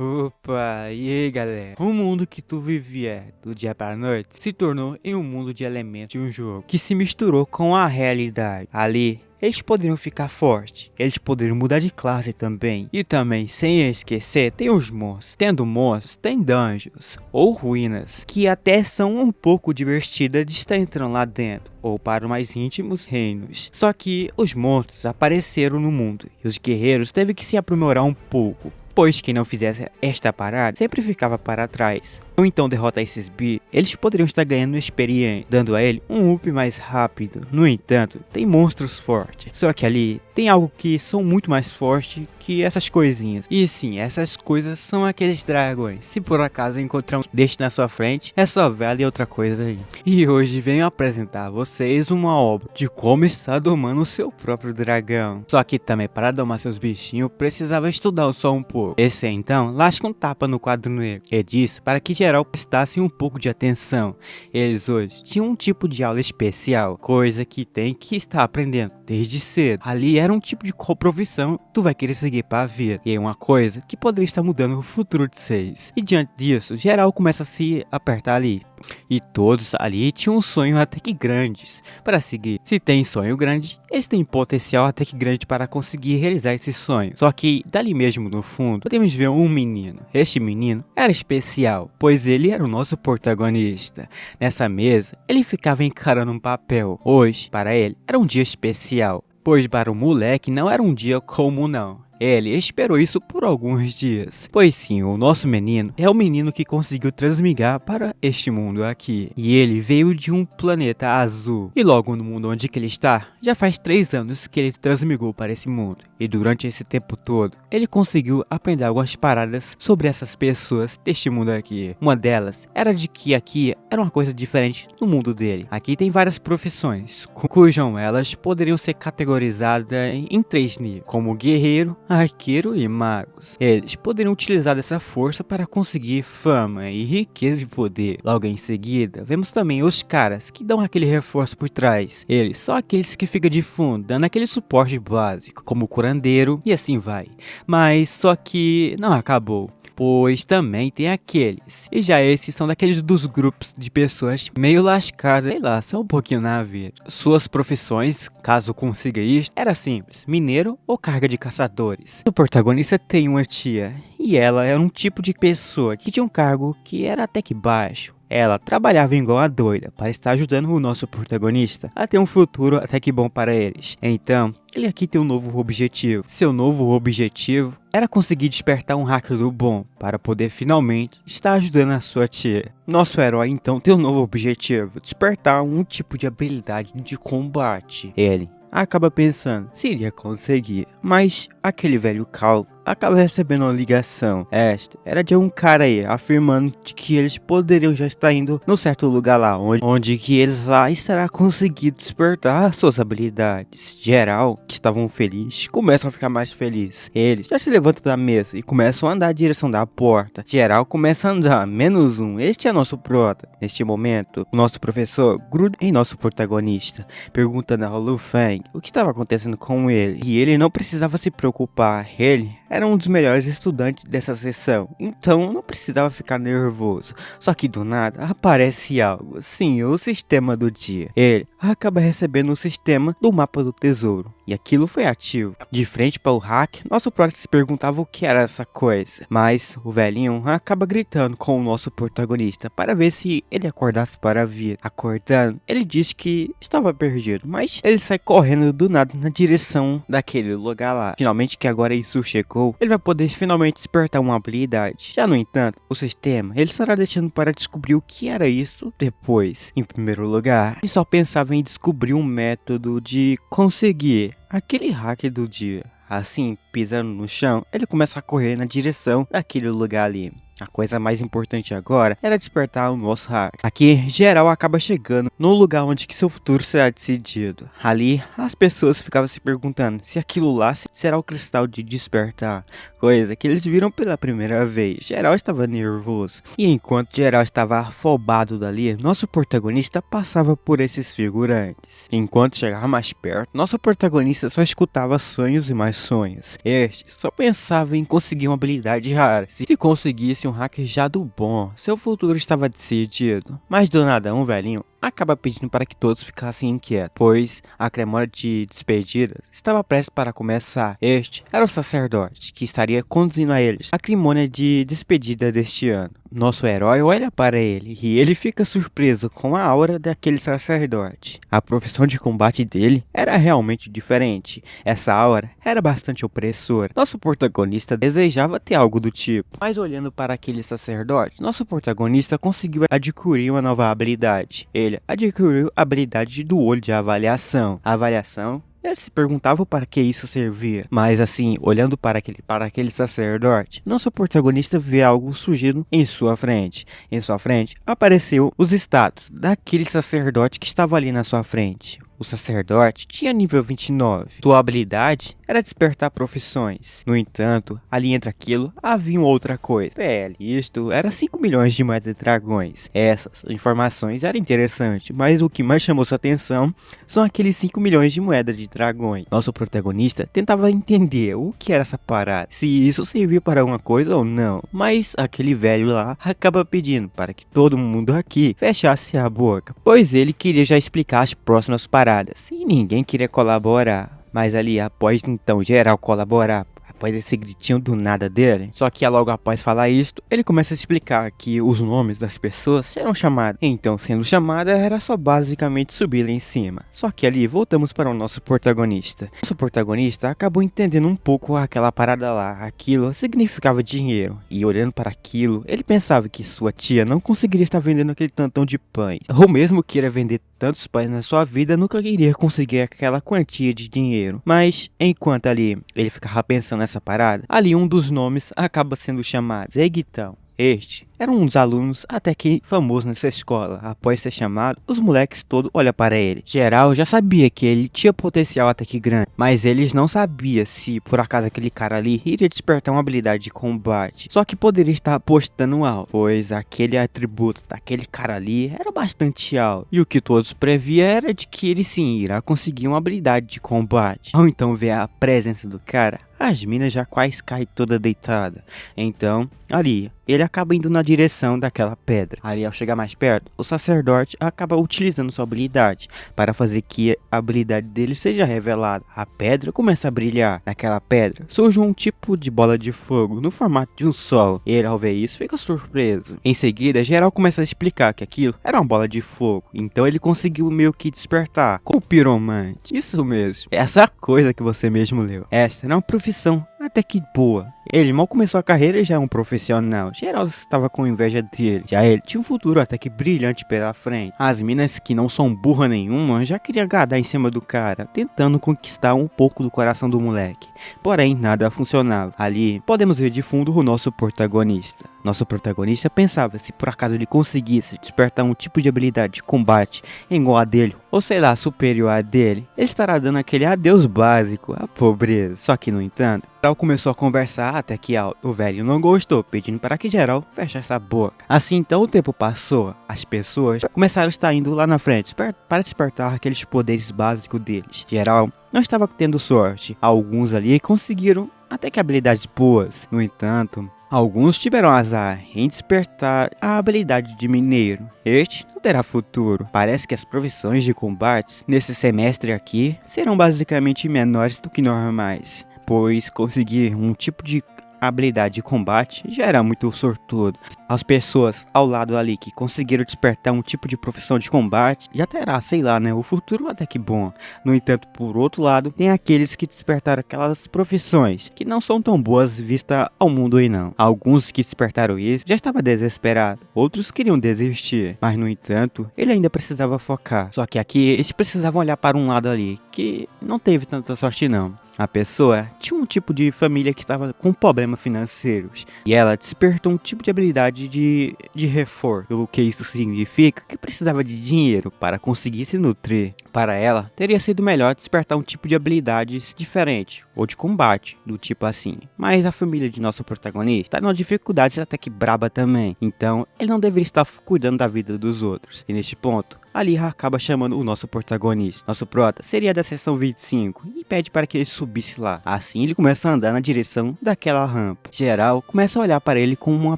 Opa, e aí galera? O mundo que tu vivia do dia pra noite se tornou em um mundo de elementos de um jogo que se misturou com a realidade. Ali, eles poderiam ficar fortes, eles poderiam mudar de classe também. E também, sem esquecer, tem os monstros. Tendo monstros, tem dungeons ou ruínas, que até são um pouco divertidas de estar entrando lá dentro, ou para os mais íntimos reinos. Só que os monstros apareceram no mundo e os guerreiros teve que se aprimorar um pouco, pois quem não fizesse esta parada sempre ficava para trás. Ou então derrotar esses bi, eles poderiam estar ganhando experiência, dando a ele um up mais rápido. No entanto, tem monstros fortes, só que ali tem algo que são muito mais fortes que essas coisinhas. E sim, essas coisas são aqueles dragões. Se por acaso encontrar um deste na sua frente, é só ver ali outra coisa aí. E hoje venho apresentar a vocês uma obra de como estar domando o seu próprio dragão. Só que também para domar seus bichinhos precisava estudar só um pouco. Esse então lasca um tapa no quadro negro e disse para que geral prestasse um pouco de atenção. Eles hoje tinham um tipo de aula especial, coisa que tem que estar aprendendo desde cedo. Ali era um tipo de qual profissão tu vai querer seguir para a vida, e é uma coisa que poderia estar mudando o futuro de vocês. E diante disso, geral começa a se apertar ali. E todos ali tinham um sonho até que grandes para seguir. Se tem sonho grande, eles têm potencial até que grande para conseguir realizar esse sonho. Só que dali mesmo no fundo, podemos ver um menino. Este menino era especial, pois ele era o nosso protagonista. Nessa mesa, ele ficava encarando um papel. Hoje, para ele, era um dia especial, pois para o moleque não era um dia comum não. Ele esperou isso por alguns dias, pois sim, o nosso menino é o menino que conseguiu transmigrar para este mundo aqui. E ele veio de um planeta azul, e logo no mundo onde que ele está, já faz 3 anos que ele transmigou para esse mundo. E durante esse tempo todo, ele conseguiu aprender algumas paradas sobre essas pessoas deste mundo aqui. Uma delas era de que aqui era uma coisa diferente no mundo dele. Aqui tem várias profissões, cujas elas poderiam ser categorizadas em 3 níveis, como guerreiro, arqueiro e magos. Eles poderiam utilizar dessa força para conseguir fama e riqueza e poder. Logo em seguida, vemos também os caras que dão aquele reforço por trás. Eles são aqueles que ficam de fundo, dando aquele suporte básico, como o curandeiro e assim vai. Mas só que não acabou, pois também tem aqueles, e já esses são daqueles dos grupos de pessoas meio lascadas, sei lá, são um pouquinho na vida. Suas profissões, caso consiga isso, era simples, mineiro ou carga de caçadores. O protagonista tem uma tia, e ela era um tipo de pessoa que tinha um cargo que era até que baixo. Ela trabalhava igual a doida para estar ajudando o nosso protagonista a ter um futuro até que bom para eles. Então, ele aqui tem um novo objetivo. Seu novo objetivo era conseguir despertar um hacker do bom para poder finalmente estar ajudando a sua tia. Nosso herói então tem um novo objetivo, despertar um tipo de habilidade de combate. Ele acaba pensando se iria conseguir, mas aquele velho calvo acaba recebendo uma ligação. Esta era de um cara aí, afirmando de que eles poderiam já estar indo no certo lugar lá, onde que eles lá estará conseguindo despertar suas habilidades. Geral, que estavam felizes, começam a ficar mais felizes. Eles já se levantam da mesa e começam a andar em direção da porta. Geral começa a andar, menos um. Este é nosso prota. Neste momento, o nosso professor gruda em nosso protagonista, perguntando a Lu Feng o que estava acontecendo com ele. E ele não precisava se preocupar, ele era um dos melhores estudantes dessa sessão, então não precisava ficar nervoso. Só que do nada aparece algo, sim, o sistema do dia. Ele acaba recebendo o sistema do mapa do tesouro, e aquilo foi ativo. De frente para o hack, nosso prota se perguntava o que era essa coisa, mas o velhinho acaba gritando com o nosso protagonista para ver se ele acordasse para a vida. Acordando, ele diz que estava perdido, mas ele sai correndo do nada na direção daquele lugar lá. Finalmente que agora isso chegou, ele vai poder finalmente despertar uma habilidade. Já no entanto, o sistema, ele estará deixando para descobrir o que era isso depois. Em primeiro lugar, ele só pensava em descobrir um método de conseguir aquele hack do dia. Assim, pisando no chão, ele começa a correr na direção daquele lugar ali. A coisa mais importante agora era despertar o nosso hack. Aqui, geral acaba chegando no lugar onde que seu futuro será decidido. Ali, as pessoas ficavam se perguntando se aquilo lá será o cristal de despertar, coisa que eles viram pela primeira vez. Geral estava nervoso. E enquanto geral estava afobado dali, nosso protagonista passava por esses figurantes. Enquanto chegava mais perto, nosso protagonista só escutava sonhos e mais sonhos. Este só pensava em conseguir uma habilidade rara. Se conseguisse um hacker já do bom, seu futuro estava decidido. Mas do nada, um velhinho acaba pedindo para que todos ficassem inquietos, pois a cerimônia de despedida estava prestes para começar. Este era o sacerdote que estaria conduzindo a eles a cerimônia de despedida deste ano. Nosso herói olha para ele e ele fica surpreso com a aura daquele sacerdote. A profissão de combate dele era realmente diferente. Essa aura era bastante opressora. Nosso protagonista desejava ter algo do tipo, mas olhando para aquele sacerdote, nosso protagonista conseguiu adquirir uma nova habilidade. Ele adquiriu a habilidade do olho de avaliação. A avaliação, ele se perguntava para que isso servia, mas assim, olhando para aquele sacerdote, nosso protagonista vê algo surgindo em sua frente. Em sua frente apareceu os status daquele sacerdote que estava ali na sua frente. O sacerdote tinha nível 29. Sua habilidade era despertar profissões. No entanto, ali entre aquilo havia outra coisa. PL, isto era 5 milhões de moedas de dragões. Essas informações eram interessantes, mas o que mais chamou sua atenção são aqueles 5 milhões de moedas de dragões. Nosso protagonista tentava entender o que era essa parada, se isso servia para alguma coisa ou não. Mas aquele velho lá acaba pedindo para que todo mundo aqui fechasse a boca, pois ele queria já explicar as próximas paradas. E ninguém queria colaborar, mas ali após então geral colaborar, após esse gritinho do nada dele, só que logo após falar isto, ele começa a explicar que os nomes das pessoas serão chamados. Então, sendo chamada, era só basicamente subir lá em cima. Só que ali voltamos para o nosso protagonista. Nosso protagonista acabou entendendo um pouco aquela parada lá. Aquilo significava dinheiro. E olhando para aquilo, ele pensava que sua tia não conseguiria estar vendendo aquele tantão de pães. Ou mesmo queira vender tantos pães na sua vida, nunca iria conseguir aquela quantia de dinheiro. Mas, enquanto ali ele ficava pensando nessa parada, ali um dos nomes acaba sendo chamado. Egitão. Este era um dos alunos até que famoso nessa escola. Após ser chamado, os moleques todos olham para ele. Geral já sabia que ele tinha potencial até que grande, mas eles não sabiam se por acaso aquele cara ali iria despertar uma habilidade de combate. Só que poderia estar apostando alto, pois aquele atributo daquele cara ali era bastante alto. E o que todos previam era de que ele sim irá conseguir uma habilidade de combate. Ao então ver a presença do cara, as minas já quase caem toda deitada. Então, ali, ele acaba indo na direção daquela pedra. Ali, ao chegar mais perto, o sacerdote acaba utilizando sua habilidade para fazer que a habilidade dele seja revelada. A pedra começa a brilhar. Naquela pedra surge um tipo de bola de fogo no formato de um sol. Ele, ao ver isso, fica surpreso. Em seguida, geral começa a explicar que aquilo era uma bola de fogo. Então ele conseguiu meio que despertar como piromante. Isso mesmo. Essa coisa que você mesmo leu. Essa era uma profissão até que boa. Ele mal começou a carreira e já é um profissional. Geral estava com inveja dele. Já ele tinha um futuro até que brilhante pela frente. As minas, que não são burra nenhuma, já queriam gadar em cima do cara, tentando conquistar um pouco do coração do moleque. Porém, nada funcionava. Ali, podemos ver de fundo o nosso protagonista. Nosso protagonista pensava se por acaso ele conseguisse despertar um tipo de habilidade de combate igual a dele, ou sei lá, superior a dele, ele estará dando aquele adeus básico à pobreza. Só que, no entanto, geral começou a conversar até que o velho não gostou, pedindo para que geral fechasse a boca. Assim então o tempo passou, as pessoas começaram a estar indo lá na frente para despertar aqueles poderes básicos deles. Geral não estava tendo sorte, alguns ali conseguiram até que habilidades boas. No entanto, alguns tiveram azar em despertar a habilidade de mineiro. Este não terá futuro. Parece que as profissões de combates nesse semestre aqui serão basicamente menores do que normais, pois conseguir um tipo de habilidade de combate já era muito sortudo. as pessoas ao lado ali que conseguiram despertar um tipo de profissão de combate, já terá, sei lá, né, o futuro até que bom. No entanto, por outro lado, tem aqueles que despertaram aquelas profissões que não são tão boas vista ao mundo aí não. Alguns que despertaram isso já estavam desesperados, outros queriam desistir, mas no entanto, ele ainda precisava focar. Só que aqui eles precisavam olhar para um lado ali, que não teve tanta sorte não. A pessoa tinha um tipo de família que estava com problemas financeiros e ela despertou um tipo de habilidade de reforço. O que isso significa? Que precisava de dinheiro para conseguir se nutrir. Para ela, teria sido melhor despertar um tipo de habilidades diferente ou de combate, do tipo assim. Mas a família de nosso protagonista está numa dificuldade até que braba também, então ele não deveria estar cuidando da vida dos outros. E neste ponto, ali acaba chamando o nosso protagonista. Nosso prota seria da seção 25 e pede para que ele subisse lá. Assim ele começa a andar na direção daquela rampa. Geral começa a olhar para ele como uma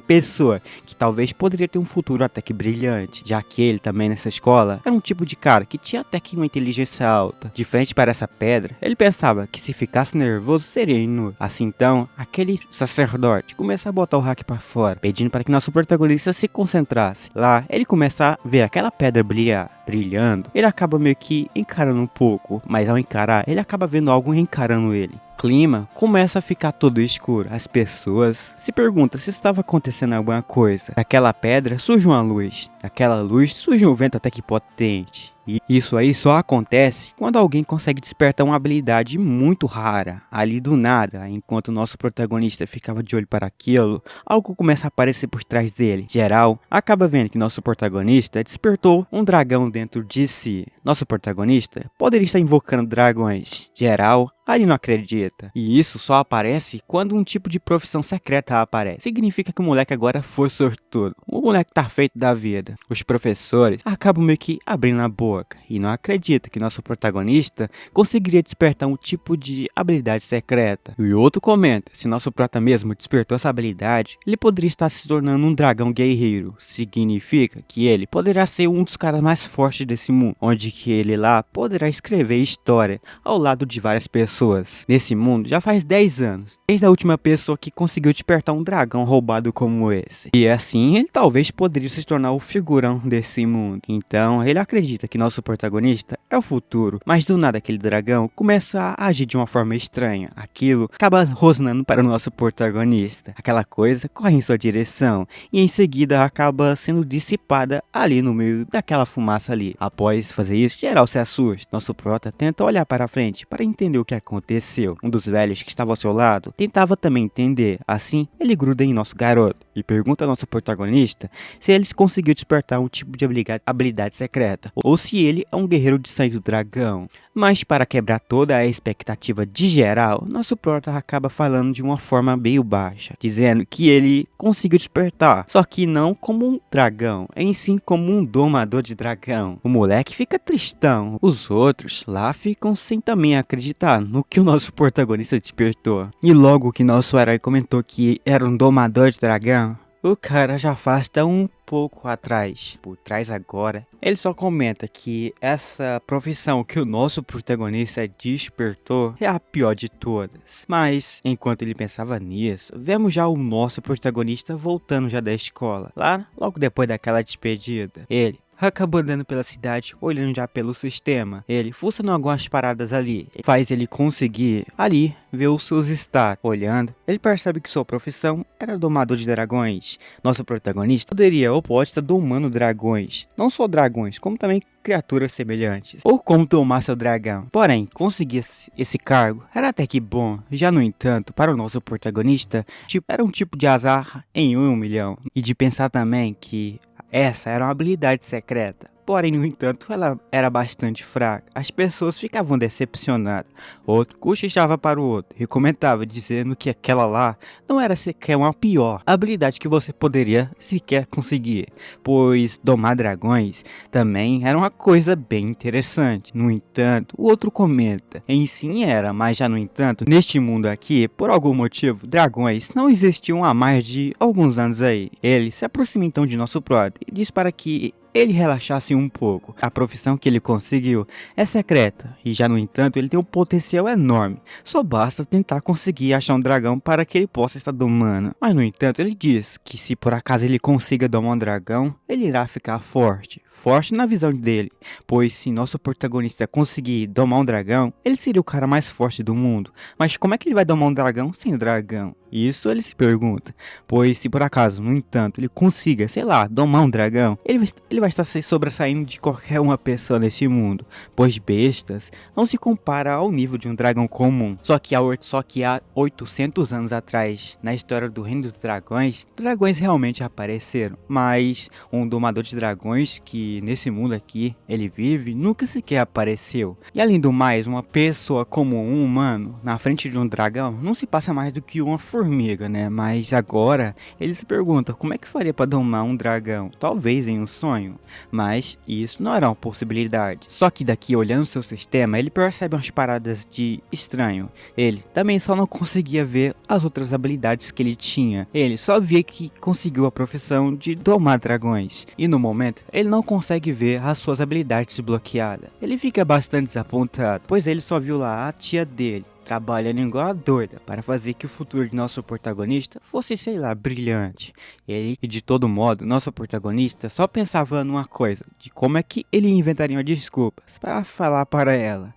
pessoa que talvez poderia ter um futuro até que brilhante, já que ele também nessa escola era um tipo de cara que tinha até que uma inteligência alta. De frente para essa pedra, ele pensava que se ficasse nervoso seria inútil. Assim então, aquele sacerdote começa a botar o hack para fora, pedindo para que nosso protagonista se concentrasse. Lá, ele começa a ver aquela pedra brilhando, ele acaba meio que encarando um pouco, mas ao encarar, ele acaba vendo algo encarando ele. O clima começa a ficar todo escuro. As pessoas se perguntam se estava acontecendo alguma coisa. Daquela pedra surge uma luz. Daquela luz surge um vento até que potente. E isso aí só acontece quando alguém consegue despertar uma habilidade muito rara. Ali do nada, enquanto o nosso protagonista ficava de olho para aquilo, algo começa a aparecer por trás dele. Geral acaba vendo que nosso protagonista despertou um dragão dentro de si. Nosso protagonista poderia estar invocando dragões. Geral ali não acredita. E isso só aparece quando um tipo de profissão secreta aparece. Significa que o moleque agora foi sortudo. O moleque tá feito da vida. Os professores acabam meio que abrindo a boca e não acredita que nosso protagonista conseguiria despertar um tipo de habilidade secreta. E o outro comenta, se nosso prota mesmo despertou essa habilidade, ele poderia estar se tornando um dragão guerreiro. Significa que ele poderá ser um dos caras mais fortes desse mundo, onde que ele lá poderá escrever história ao lado de várias pessoas. Nesse mundo já faz 10 anos, desde a última pessoa que conseguiu despertar um dragão roubado como esse. E assim ele talvez poderia se tornar o figurão desse mundo. Então ele acredita que nosso protagonista é o futuro, mas do nada aquele dragão começa a agir de uma forma estranha. Aquilo acaba rosnando para o nosso protagonista. Aquela coisa corre em sua direção e em seguida acaba sendo dissipada ali no meio daquela fumaça ali. Após fazer isso, geral se assusta. Nosso prota tenta olhar para frente para entender o que aconteceu. Um dos velhos que estava ao seu lado tentava também entender. Assim, ele gruda em nosso garoto e pergunta ao nosso protagonista se ele conseguiu despertar um tipo de habilidade secreta ou se ele é um guerreiro de sangue do dragão. Mas para quebrar toda a expectativa de geral, nosso prota acaba falando de uma forma meio baixa, dizendo que ele conseguiu despertar, só que não como um dragão, em sim como um domador de dragão. O moleque fica tristão, os outros lá ficam sem também acreditar no que o nosso protagonista despertou. E logo que nosso herói comentou que era um domador de dragão, o cara já afasta um pouco atrás. Por trás agora, ele só comenta que essa profissão que o nosso protagonista despertou é a pior de todas. Mas, enquanto ele pensava nisso, vemos já o nosso protagonista voltando já da escola. Lá, logo depois daquela despedida, ele acabou andando pela cidade, olhando já pelo sistema. Ele fuçando algumas paradas ali, faz ele conseguir ali ver os seus status. Olhando, ele percebe que sua profissão era domador de dragões. Nosso protagonista poderia ou pode estar domando dragões. Não só dragões, como também criaturas semelhantes. Ou como tomar seu dragão. Porém, conseguir esse cargo era até que bom. Já no entanto, para o nosso protagonista, era um tipo de azar em 1 milhão. E de pensar também que essa era uma habilidade secreta. Porém, no entanto, ela era bastante fraca. As pessoas ficavam decepcionadas. Outro cochichava para o outro e comentava, dizendo que aquela lá não era sequer uma pior habilidade que você poderia sequer conseguir, pois domar dragões também era uma coisa bem interessante. No entanto, o outro comenta, em sim era, mas já no entanto, neste mundo aqui, por algum motivo, dragões não existiam há mais de alguns anos aí. Ele se aproxima então de nosso prota e diz para que ele relaxasse assim um pouco. A profissão que ele conseguiu é secreta e já no entanto ele tem um potencial enorme. Só basta tentar conseguir achar um dragão para que ele possa estar domando. Mas no entanto ele diz que se por acaso ele consiga domar um dragão, ele irá ficar forte. Forte na visão dele, pois se nosso protagonista conseguir domar um dragão, ele seria o cara mais forte do mundo. Mas como é que ele vai domar um dragão sem dragão? Isso ele se pergunta, pois se por acaso, no entanto, ele consiga, sei lá, domar um dragão, ele vai estar se sobressaindo de qualquer uma pessoa nesse mundo, pois bestas não se compara ao nível de um dragão comum. Só que há 800 anos atrás, na história do Reino dos Dragões, dragões realmente apareceram, mas um domador de dragões que nesse mundo aqui ele vive nunca sequer apareceu. E além do mais, uma pessoa como um humano na frente de um dragão não se passa mais do que uma formiga, né? Mas agora ele se pergunta como é que faria para domar um dragão? Talvez em um sonho, mas isso não era uma possibilidade. Só que daqui olhando seu sistema, ele percebe umas paradas de estranho. Ele também só não conseguia ver as outras habilidades que ele tinha. Ele só via que conseguiu a profissão de domar dragões. E no momento, ele não consegue ver as suas habilidades desbloqueadas. Ele fica bastante desapontado, pois ele só viu lá a tia dele trabalhando igual a doida para fazer que o futuro de nosso protagonista fosse, sei lá, brilhante. E de todo modo, nosso protagonista só pensava numa coisa, de como é que ele inventaria desculpas para falar para ela.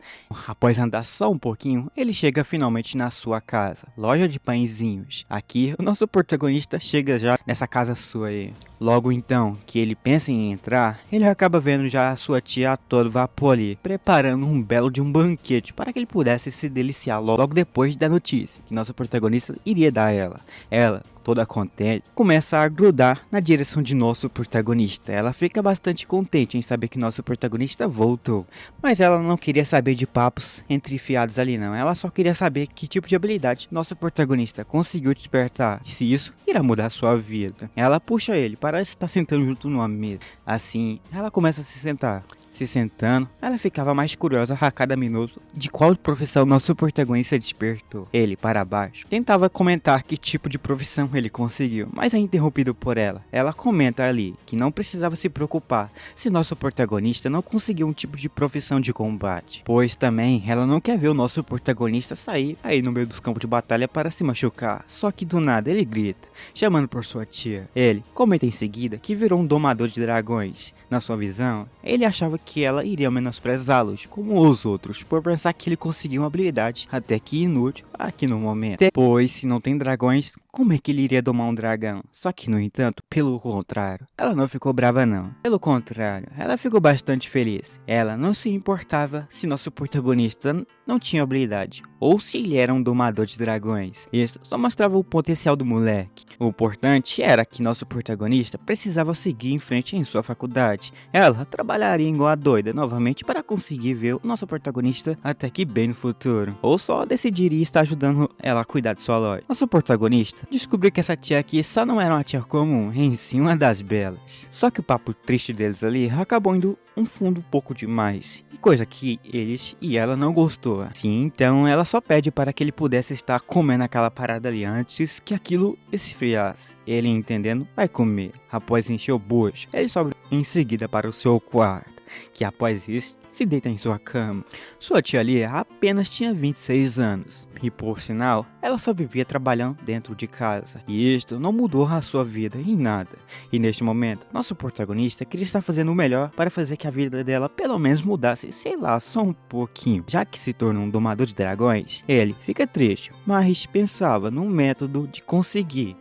Após andar só um pouquinho, ele chega finalmente na sua casa, loja de pãezinhos. Aqui, o nosso protagonista chega já nessa casa sua aí. Logo então, que ele pensa em entrar, ele acaba vendo já a sua tia a todo vapor ali, preparando um belo de um banquete para que ele pudesse se deliciar logo depois da notícia que nosso protagonista iria dar a ela. Ela, toda contente, começa a grudar na direção de nosso protagonista. Ela fica bastante contente em saber que nosso protagonista voltou, mas ela não queria saber de papos entre fiados ali não. Ela só queria saber que tipo de habilidade nosso protagonista conseguiu despertar, e se isso irá mudar sua vida. Ela puxa ele para estar sentando junto numa mesa. Assim, ela começa a se sentar. Se sentando, ela ficava mais curiosa a cada minuto de qual profissão nosso protagonista despertou. Ele, para baixo, tentava comentar que tipo de profissão ele conseguiu, mas é interrompido por ela. Ela comenta ali que não precisava se preocupar se nosso protagonista não conseguiu um tipo de profissão de combate, pois também ela não quer ver o nosso protagonista sair aí no meio dos campos de batalha para se machucar. Só que do nada ele grita, chamando por sua tia. Ele comenta em seguida que virou um domador de dragões. Na sua visão, ele achava que ela iria menosprezá-los como os outros, por pensar que ele conseguiu uma habilidade até que inútil aqui no momento. Pois se não tem dragões, como é que ele iria domar um dragão? Só que no entanto, pelo contrário, ela não ficou brava não. Pelo contrário, ela ficou bastante feliz. Ela não se importava se nosso protagonista não tinha habilidade, ou se ele era um domador de dragões. Isso só mostrava o potencial do moleque. O importante era que nosso protagonista precisava seguir em frente em sua faculdade. Ela trabalharia igual a doida novamente para conseguir ver o nosso protagonista até que bem no futuro, ou só decidiria estar ajudando ela a cuidar de sua loja. Nosso protagonista descobriu que essa tia aqui só não era uma tia comum, em si uma das belas. Só que o papo triste deles ali acabou indo um fundo um pouco demais, e coisa que eles e ela não gostou. Sim, então ela só pede para que ele pudesse estar comendo aquela parada ali antes que aquilo esfriasse. Ele, entendendo, vai comer. Após encher o bucho, ele sobe em seguida para o seu quarto, que após isso se deita em sua cama. Sua tia ali apenas tinha 26 anos, e por sinal, ela só vivia trabalhando dentro de casa. E isto não mudou a sua vida em nada. E neste momento, nosso protagonista queria estar fazendo o melhor para fazer que a vida dela pelo menos mudasse, sei lá, só um pouquinho. Já que se tornou um domador de dragões, ele fica triste, mas pensava num método de conseguir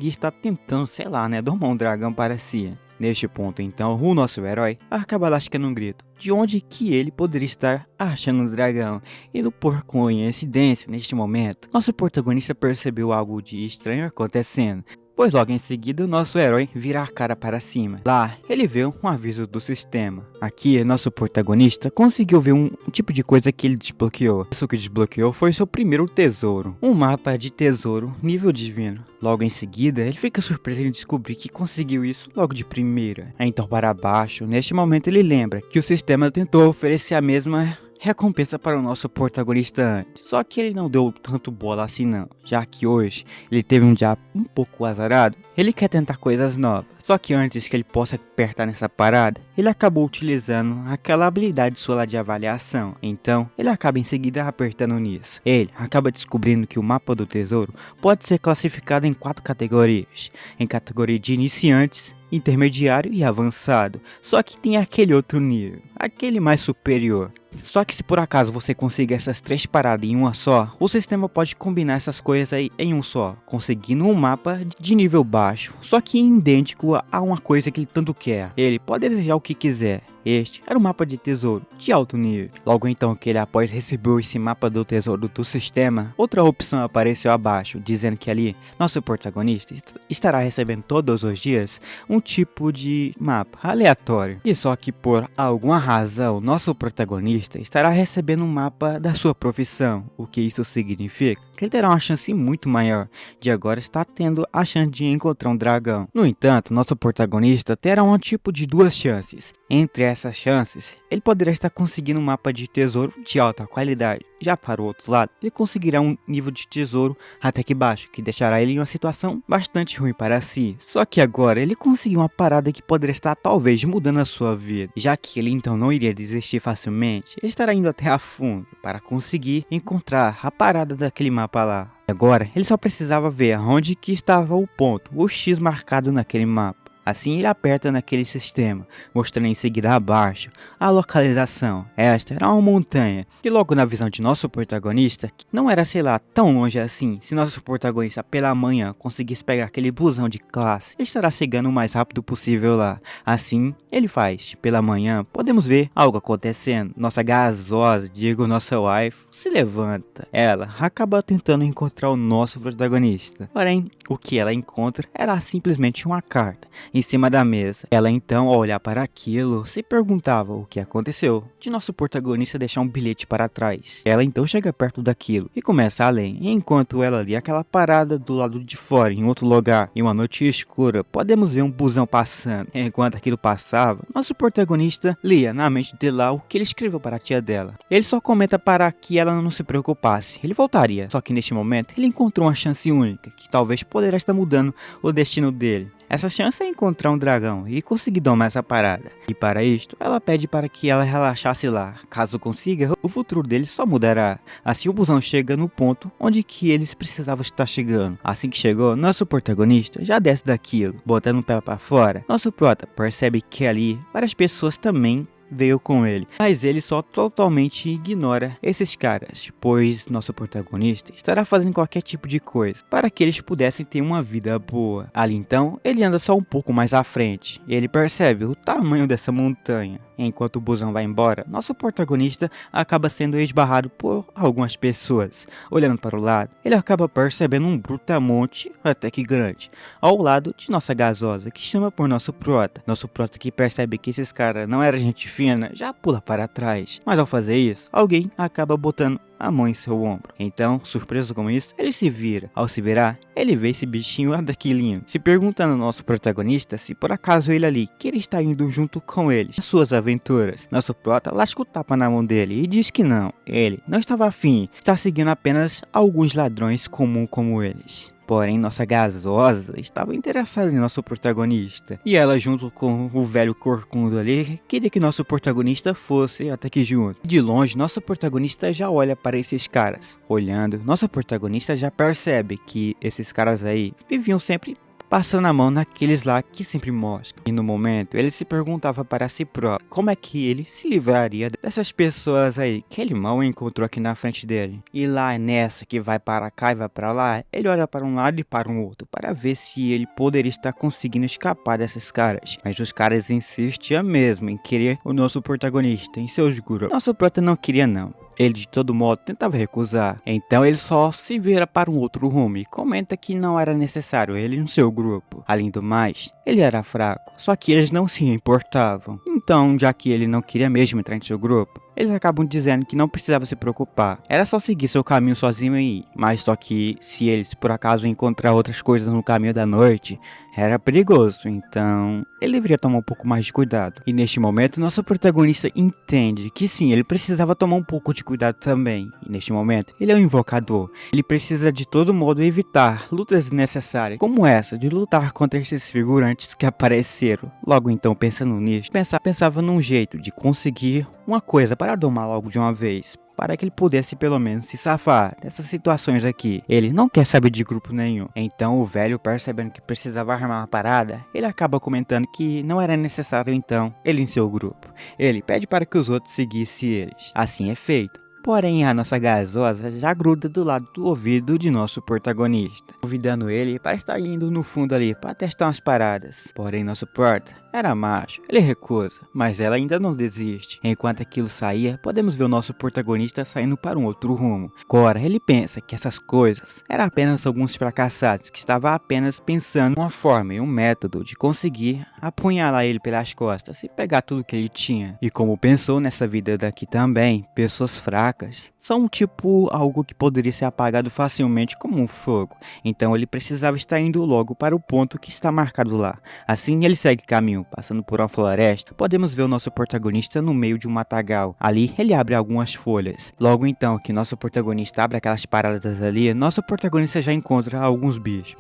estar tentando, sei lá, né, domar um dragão para si. Neste ponto, então, o nosso herói acaba lascando um grito de onde que ele poderia estar achando um dragão. E por coincidência, neste momento, nosso protagonista percebeu algo de estranho acontecendo, pois logo em seguida o nosso herói vira a cara para cima. Lá, ele vê um aviso do sistema. Aqui, nosso protagonista conseguiu ver um tipo de coisa que ele desbloqueou. Isso que desbloqueou foi seu primeiro tesouro, um mapa de tesouro nível divino. Logo em seguida, ele fica surpreso em descobrir que conseguiu isso logo de primeira. Então, para baixo, neste momento ele lembra que o sistema tentou oferecer a mesma recompensa para o nosso protagonista antes. Só que ele não deu tanto bola assim não, já que hoje ele teve um dia um pouco azarado. Ele quer tentar coisas novas, só que antes que ele possa apertar nessa parada, ele acabou utilizando aquela habilidade sua lá de avaliação. Então, ele acaba em seguida apertando nisso. Ele acaba descobrindo que o mapa do tesouro pode ser classificado em 4 categorias. Em categoria de iniciantes, intermediário e avançado. Só que tem aquele outro nível, aquele mais superior. Só que se por acaso você conseguir essas 3 paradas em uma só, o sistema pode combinar essas coisas aí em um só, conseguindo um mapa de nível baixo, só que idêntico a uma coisa que ele tanto quer. Ele pode desejar o que quiser. Este era um mapa de tesouro de alto nível. Logo então que ele após recebeu esse mapa do tesouro do sistema, outra opção apareceu abaixo, dizendo que ali nosso protagonista estará recebendo todos os dias um tipo de mapa aleatório. E só que por alguma razão, nosso protagonista estará recebendo um mapa da sua profissão. O que isso significa? Que ele terá uma chance muito maior de agora estar tendo a chance de encontrar um dragão. No entanto, nosso protagonista terá um tipo de 2 chances. Entre essas chances, ele poderá estar conseguindo um mapa de tesouro de alta qualidade. Já para o outro lado, ele conseguirá um nível de tesouro até que baixo, que deixará ele em uma situação bastante ruim para si. Só que agora ele conseguiu uma parada que poderia estar talvez mudando a sua vida. Já que ele então não iria desistir facilmente, ele estará indo até a fundo para conseguir encontrar a parada daquele mapa lá. Agora, ele só precisava ver onde que estava o ponto, o X marcado naquele mapa. Assim ele aperta naquele sistema, mostrando em seguida abaixo a localização. Esta era uma montanha, que logo na visão de nosso protagonista, não era sei lá tão longe assim. Se nosso protagonista pela manhã conseguisse pegar aquele busão de classe, ele estará chegando o mais rápido possível lá. Assim ele faz. Pela manhã podemos ver algo acontecendo. Nossa gasosa, digo nossa wife, se levanta. Ela acaba tentando encontrar o nosso protagonista. Porém, o que ela encontra era simplesmente uma carta em cima da mesa. Ela então, ao olhar para aquilo, se perguntava o que aconteceu de nosso protagonista deixar um bilhete para trás. Ela então chega perto daquilo e começa a ler, enquanto ela lia aquela parada do lado de fora, em outro lugar. Em uma noite escura, podemos ver um busão passando. Enquanto aquilo passava, nosso protagonista lia na mente dele lá o que ele escreveu para a tia dela. Ele só comenta para que ela não se preocupasse, ele voltaria. Só que neste momento, ele encontrou uma chance única, que talvez poderá estar mudando o destino dele. Essa chance é encontrar um dragão e conseguir domar essa parada. E para isto, ela pede para que ela relaxasse lá. Caso consiga, o futuro dele só mudará. Assim o busão chega no ponto onde que eles precisavam estar chegando. Assim que chegou, nosso protagonista já desce daquilo, botando o pé para fora. Nosso prota percebe que ali várias pessoas também veio com ele, mas ele só totalmente ignora esses caras, pois nosso protagonista estará fazendo qualquer tipo de coisa para que eles pudessem ter uma vida boa. Ali então, ele anda só um pouco mais à frente e ele percebe o tamanho dessa montanha. Enquanto o busão vai embora, nosso protagonista acaba sendo esbarrado por algumas pessoas. Olhando para o lado, ele acaba percebendo um brutamonte até que grande, ao lado de nossa gasosa, que chama por nosso prota. Nosso prota que percebe que esses caras não eram gente fina, já pula para trás. Mas ao fazer isso, alguém acaba botando a mão em seu ombro. Então, surpreso com isso, ele se vira. Ao se virar, ele vê esse bichinho daquilinho, se perguntando ao nosso protagonista se por acaso ele ali queria estar indo junto com ele nas suas aventuras. Nosso prota lasca o tapa na mão dele e diz que não, ele não estava afim, está seguindo apenas alguns ladrões comuns como eles. Porém, nossa gasosa estava interessada em nosso protagonista. E ela, junto com o velho corcunda ali, queria que nosso protagonista fosse até que junto. De longe, nosso protagonista já olha para esses caras. Olhando, nosso protagonista já percebe que esses caras aí viviam sempre passando a mão naqueles lá que sempre moscam. E no momento, ele se perguntava para si próprio como é que ele se livraria dessas pessoas aí que ele mal encontrou aqui na frente dele. E lá nessa que vai para cá e vai para lá, ele olha para um lado e para um outro para ver se ele poderia estar conseguindo escapar desses caras. Mas os caras insistiam mesmo em querer o nosso protagonista em seus grupos. Nosso prota não queria não. Ele de todo modo tentava recusar, então ele só se vira para um outro rumo e comenta que não era necessário ele no seu grupo. Além do mais, ele era fraco, só que eles não se importavam. Então, já que ele não queria mesmo entrar em seu grupo, eles acabam dizendo que não precisava se preocupar. Era só seguir seu caminho sozinho e ir. Mas só que se eles por acaso encontrar outras coisas no caminho da noite, era perigoso, então ele deveria tomar um pouco mais de cuidado. E neste momento, nosso protagonista entende que sim, ele precisava tomar um pouco de cuidado também. E neste momento, ele é um invocador. Ele precisa de todo modo evitar lutas desnecessárias, como essa de lutar contra esses figurantes que apareceram. Logo então, pensando nisso, pensava num jeito de conseguir uma coisa para domar logo de uma vez, para que ele pudesse pelo menos se safar dessas situações aqui. Ele não quer saber de grupo nenhum. Então o velho, percebendo que precisava armar uma parada, ele acaba comentando que não era necessário então ele em seu grupo. Ele pede para que os outros seguissem eles. Assim é feito. Porém, a nossa gasosa já gruda do lado do ouvido de nosso protagonista, convidando ele para estar indo no fundo ali para testar umas paradas. Porém, nosso porta era macho, ele recusa, mas ela ainda não desiste. Enquanto aquilo saía, podemos ver o nosso protagonista saindo para um outro rumo. Agora, ele pensa que essas coisas eram apenas alguns fracassados que estavam apenas pensando uma forma e um método de conseguir apunhalar ele pelas costas e pegar tudo que ele tinha. E como pensou nessa vida daqui também, pessoas fracas são tipo algo que poderia ser apagado facilmente como um fogo. Então ele precisava estar indo logo para o ponto que está marcado lá. Assim ele segue caminho, passando por uma floresta. Podemos ver o nosso protagonista no meio de um matagal. Ali ele abre algumas folhas. Logo então que nosso protagonista abre aquelas paradas ali, nosso protagonista já encontra alguns bichos.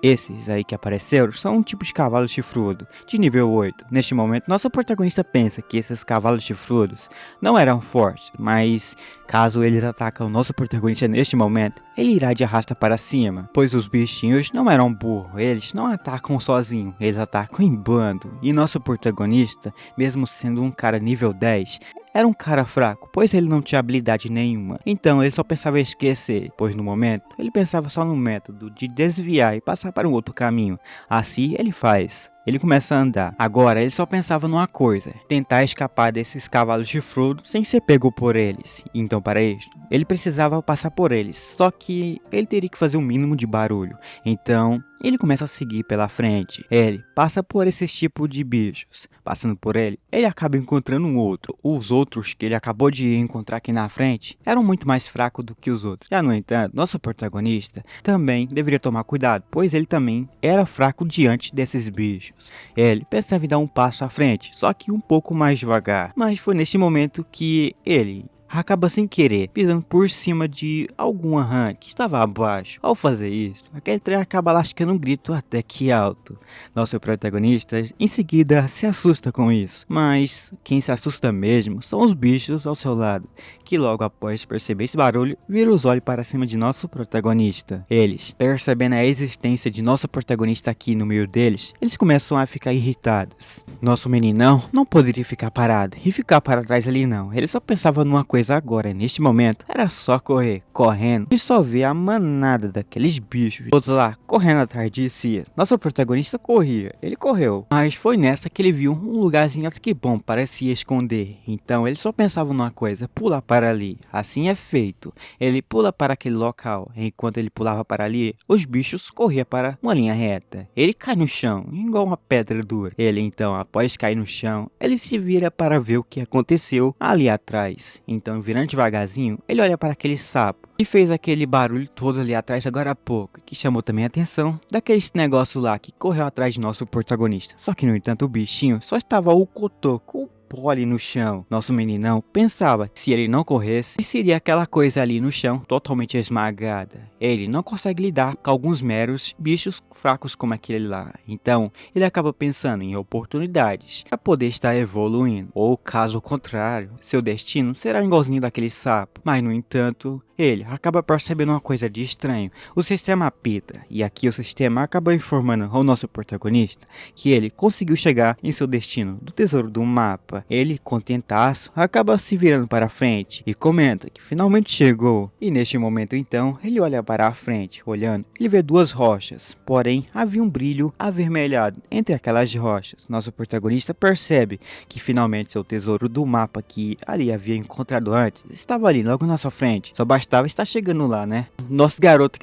Esses aí que apareceram são um tipo de cavalo chifrudo, de nível 8. Neste momento, nosso protagonista pensa que esses cavalos chifrudos não eram fortes, mas caso eles atacam o nosso protagonista neste momento, ele irá de arrasta para cima, pois os bichinhos não eram burros, eles não atacam sozinhos, eles atacam em bando. E nosso protagonista, mesmo sendo um cara nível 10, era um cara fraco, pois ele não tinha habilidade nenhuma. Então ele só pensava em esquecer, pois no momento ele pensava só no método de desviar e passar para um outro caminho. Assim ele faz. Ele começa a andar. Agora ele só pensava numa coisa: tentar escapar desses cavalos chifrudos sem ser pego por eles. Então para isto, ele precisava passar por eles. Só que ele teria que fazer um mínimo de barulho. Então ele começa a seguir pela frente. Ele passa por esses tipos de bichos. Passando por ele acaba encontrando um outro. Os outros que ele acabou de encontrar aqui na frente eram muito mais fracos do que os outros. Já no entanto, nosso protagonista também deveria tomar cuidado, pois ele também era fraco diante desses bichos. Ele pensava em dar um passo à frente, só que um pouco mais devagar. Mas foi neste momento que ele acaba sem querer pisando por cima de alguma rã que estava abaixo. Ao fazer isso, aquele trem acaba lascando um grito até que alto. Nosso protagonista em seguida se assusta com isso, mas quem se assusta mesmo são os bichos ao seu lado, que logo após perceber esse barulho, viram os olhos para cima de nosso protagonista. Eles, percebendo a existência de nosso protagonista aqui no meio deles, eles começam a ficar irritados. Nosso meninão não poderia ficar parado e ficar para trás ali não, ele só pensava numa coisa agora, neste momento, era só correr, correndo, e só ver a manada daqueles bichos, todos lá, correndo atrás de si. Nosso protagonista corria, ele correu, mas foi nessa que ele viu um lugarzinho até que bom para se esconder. Então ele só pensava numa coisa: pular para ali. Assim é feito, ele pula para aquele local. Enquanto ele pulava para ali, os bichos corriam para uma linha reta. Ele cai no chão, igual uma pedra dura. Ele então, após cair no chão, ele se vira para ver o que aconteceu ali atrás. Então, virando devagarzinho, ele olha para aquele sapo e fez aquele barulho todo ali atrás agora há pouco, que chamou também a atenção daquele negócio lá que correu atrás de nosso protagonista. Só que no entanto o bichinho só estava o cotoco, ali no chão. Nosso meninão pensava que se ele não corresse, seria aquela coisa ali no chão totalmente esmagada. Ele não consegue lidar com alguns meros bichos fracos como aquele lá. Então ele acaba pensando em oportunidades para poder estar evoluindo, ou caso contrário, seu destino será igualzinho daquele sapo. Mas no entanto, ele acaba percebendo uma coisa de estranho. O sistema apita, e aqui o sistema acaba informando ao nosso protagonista que ele conseguiu chegar em seu destino do tesouro do mapa. Ele, contentaço, acaba se virando para a frente e comenta que finalmente chegou. E neste momento então, ele olha para a frente. Olhando, ele vê duas rochas, porém havia um brilho avermelhado entre aquelas rochas. Nosso protagonista percebe que finalmente seu tesouro do mapa que ali havia encontrado antes estava ali logo na sua frente. Só bastava estar chegando lá, né? Nosso garoto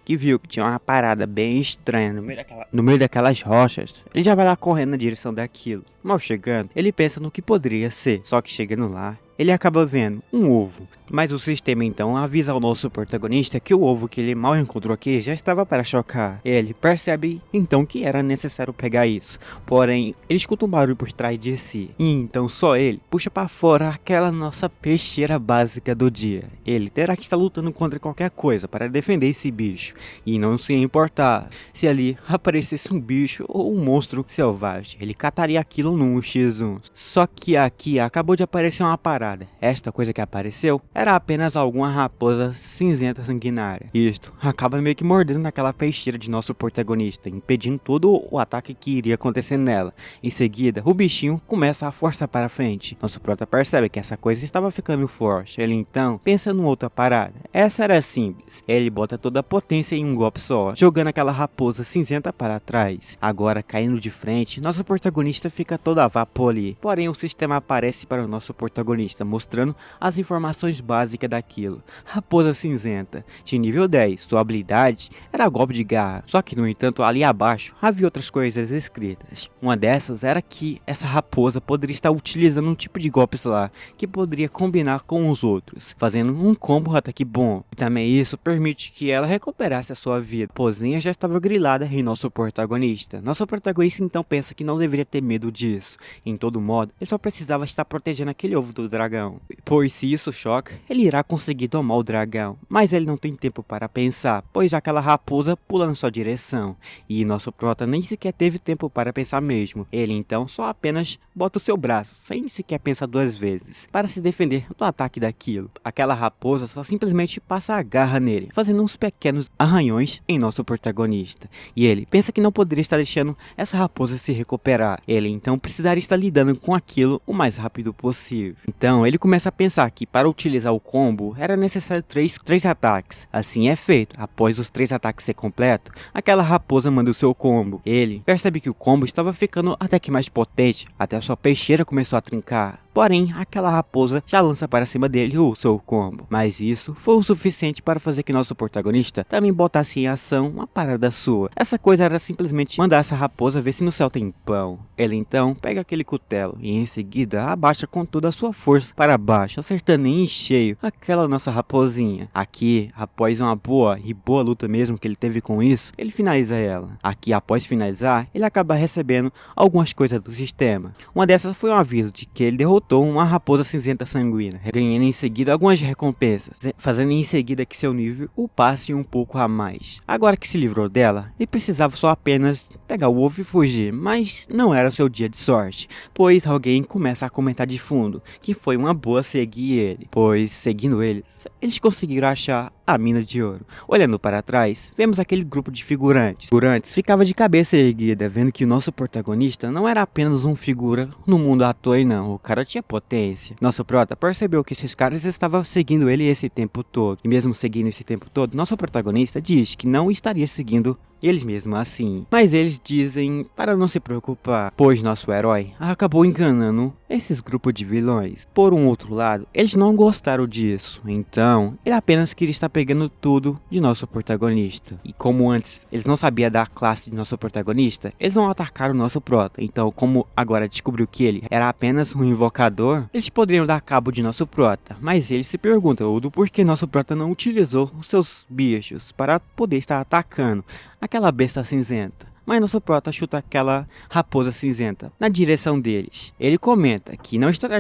que viu que tinha uma parada bem estranha no meio daquelas rochas, ele já vai lá correndo na direção daquilo. Mal chegando, ele pensa no que poderia ser, só que chegando lá, ele acaba vendo um ovo. Mas o sistema então avisa ao nosso protagonista que o ovo que ele mal encontrou aqui já estava para chocar. Ele percebe então que era necessário pegar isso, porém ele escuta um barulho por trás de si, e então só ele puxa para fora aquela nossa peixeira básica do dia. Ele terá que estar lutando contra qualquer coisa para defender esse bicho, e não se importar se ali aparecesse um bicho ou um monstro selvagem, ele cataria aquilo num X1. Só que aqui acabou de aparecer uma parada. Esta coisa que apareceu era apenas alguma raposa cinzenta sanguinária. Isto acaba meio que mordendo naquela peixeira de nosso protagonista, impedindo todo o ataque que iria acontecer nela. Em seguida, o bichinho começa a forçar para frente. Nosso prota percebe que essa coisa estava ficando forte. Ele então pensa numa outra parada. Essa era simples. Ele bota toda a potência em um golpe só, jogando aquela raposa cinzenta para trás. Agora, caindo de frente, nosso protagonista fica todo a vapor ali. Porém, o sistema aparece para o nosso protagonista, mostrando as informações básicas daquilo. Raposa cinzenta, de nível 10, sua habilidade era golpe de garra. Só que, no entanto, ali abaixo havia outras coisas escritas. Uma dessas era que essa raposa poderia estar utilizando um tipo de golpes lá, que poderia combinar com os outros, fazendo um combo até que bom. E também isso permite que ela recuperasse a sua vida. A raposinha já estava grilada em nosso protagonista. Nosso protagonista então pensa que não deveria ter medo disso. Em todo modo, ele só precisava estar protegendo aquele ovo do dragão, pois se isso choca, ele irá conseguir domar o dragão. Mas ele não tem tempo para pensar, pois aquela raposa pula na sua direção, e nosso prota nem sequer teve tempo para pensar mesmo. Ele então só apenas bota o seu braço, sem sequer pensar duas vezes, para se defender do ataque daquilo. Aquela raposa só simplesmente passa a garra nele, fazendo uns pequenos arranhões em nosso protagonista, e ele pensa que não poderia estar deixando essa raposa se recuperar. Ele então precisaria estar lidando com aquilo o mais rápido possível. Então ele começa a pensar que para utilizar o combo era necessário três ataques. Assim é feito. Após os 3 ataques ser completo, aquela raposa manda o seu combo. Ele percebe que o combo estava ficando até que mais potente, até a sua peixeira começou a trincar. Porém, aquela raposa já lança para cima dele o seu combo. Mas isso foi o suficiente para fazer que nosso protagonista também botasse em ação uma parada sua. Essa coisa era simplesmente mandar essa raposa ver se no céu tem pão. Ele então pega aquele cutelo e em seguida abaixa com toda a sua força para baixo, acertando em cheio aquela nossa raposinha. Aqui, após uma boa luta mesmo que ele teve com isso, ele finaliza ela. Aqui, após finalizar, ele acaba recebendo algumas coisas do sistema. Uma dessas foi um aviso de que ele derrotou uma raposa cinzenta sanguínea, ganhando em seguida algumas recompensas, fazendo em seguida que seu nível o passe um pouco a mais. Agora que se livrou dela, ele precisava só apenas pegar o ovo e fugir, mas não era seu dia de sorte, pois alguém começa a comentar de fundo que foi uma boa seguir ele, pois seguindo ele, eles conseguiram achar a mina de ouro. Olhando para trás, vemos aquele grupo de figurantes. Figurantes ficava de cabeça erguida, vendo que o nosso protagonista não era apenas um figura no mundo à toa não, o cara tinha potência. Nosso prota percebeu que esses caras estavam seguindo ele esse tempo todo, e mesmo seguindo esse tempo todo, nosso protagonista diz que não estaria seguindo eles mesmo assim. Mas eles dizem para não se preocupar, pois nosso herói acabou enganando esses grupos de vilões. Por um outro lado, eles não gostaram disso, então ele apenas queria estar pegando tudo de nosso protagonista. E como antes eles não sabiam da classe de nosso protagonista, eles não atacaram o nosso prota. Então, como agora descobriu que ele era apenas um invocador, eles poderiam dar cabo de nosso prota. Mas eles se perguntam do porquê nosso prota não utilizou os seus bichos para poder estar atacando aquela besta cinzenta. Mas nosso prota chuta aquela raposa cinzenta na direção deles. Ele comenta que não estará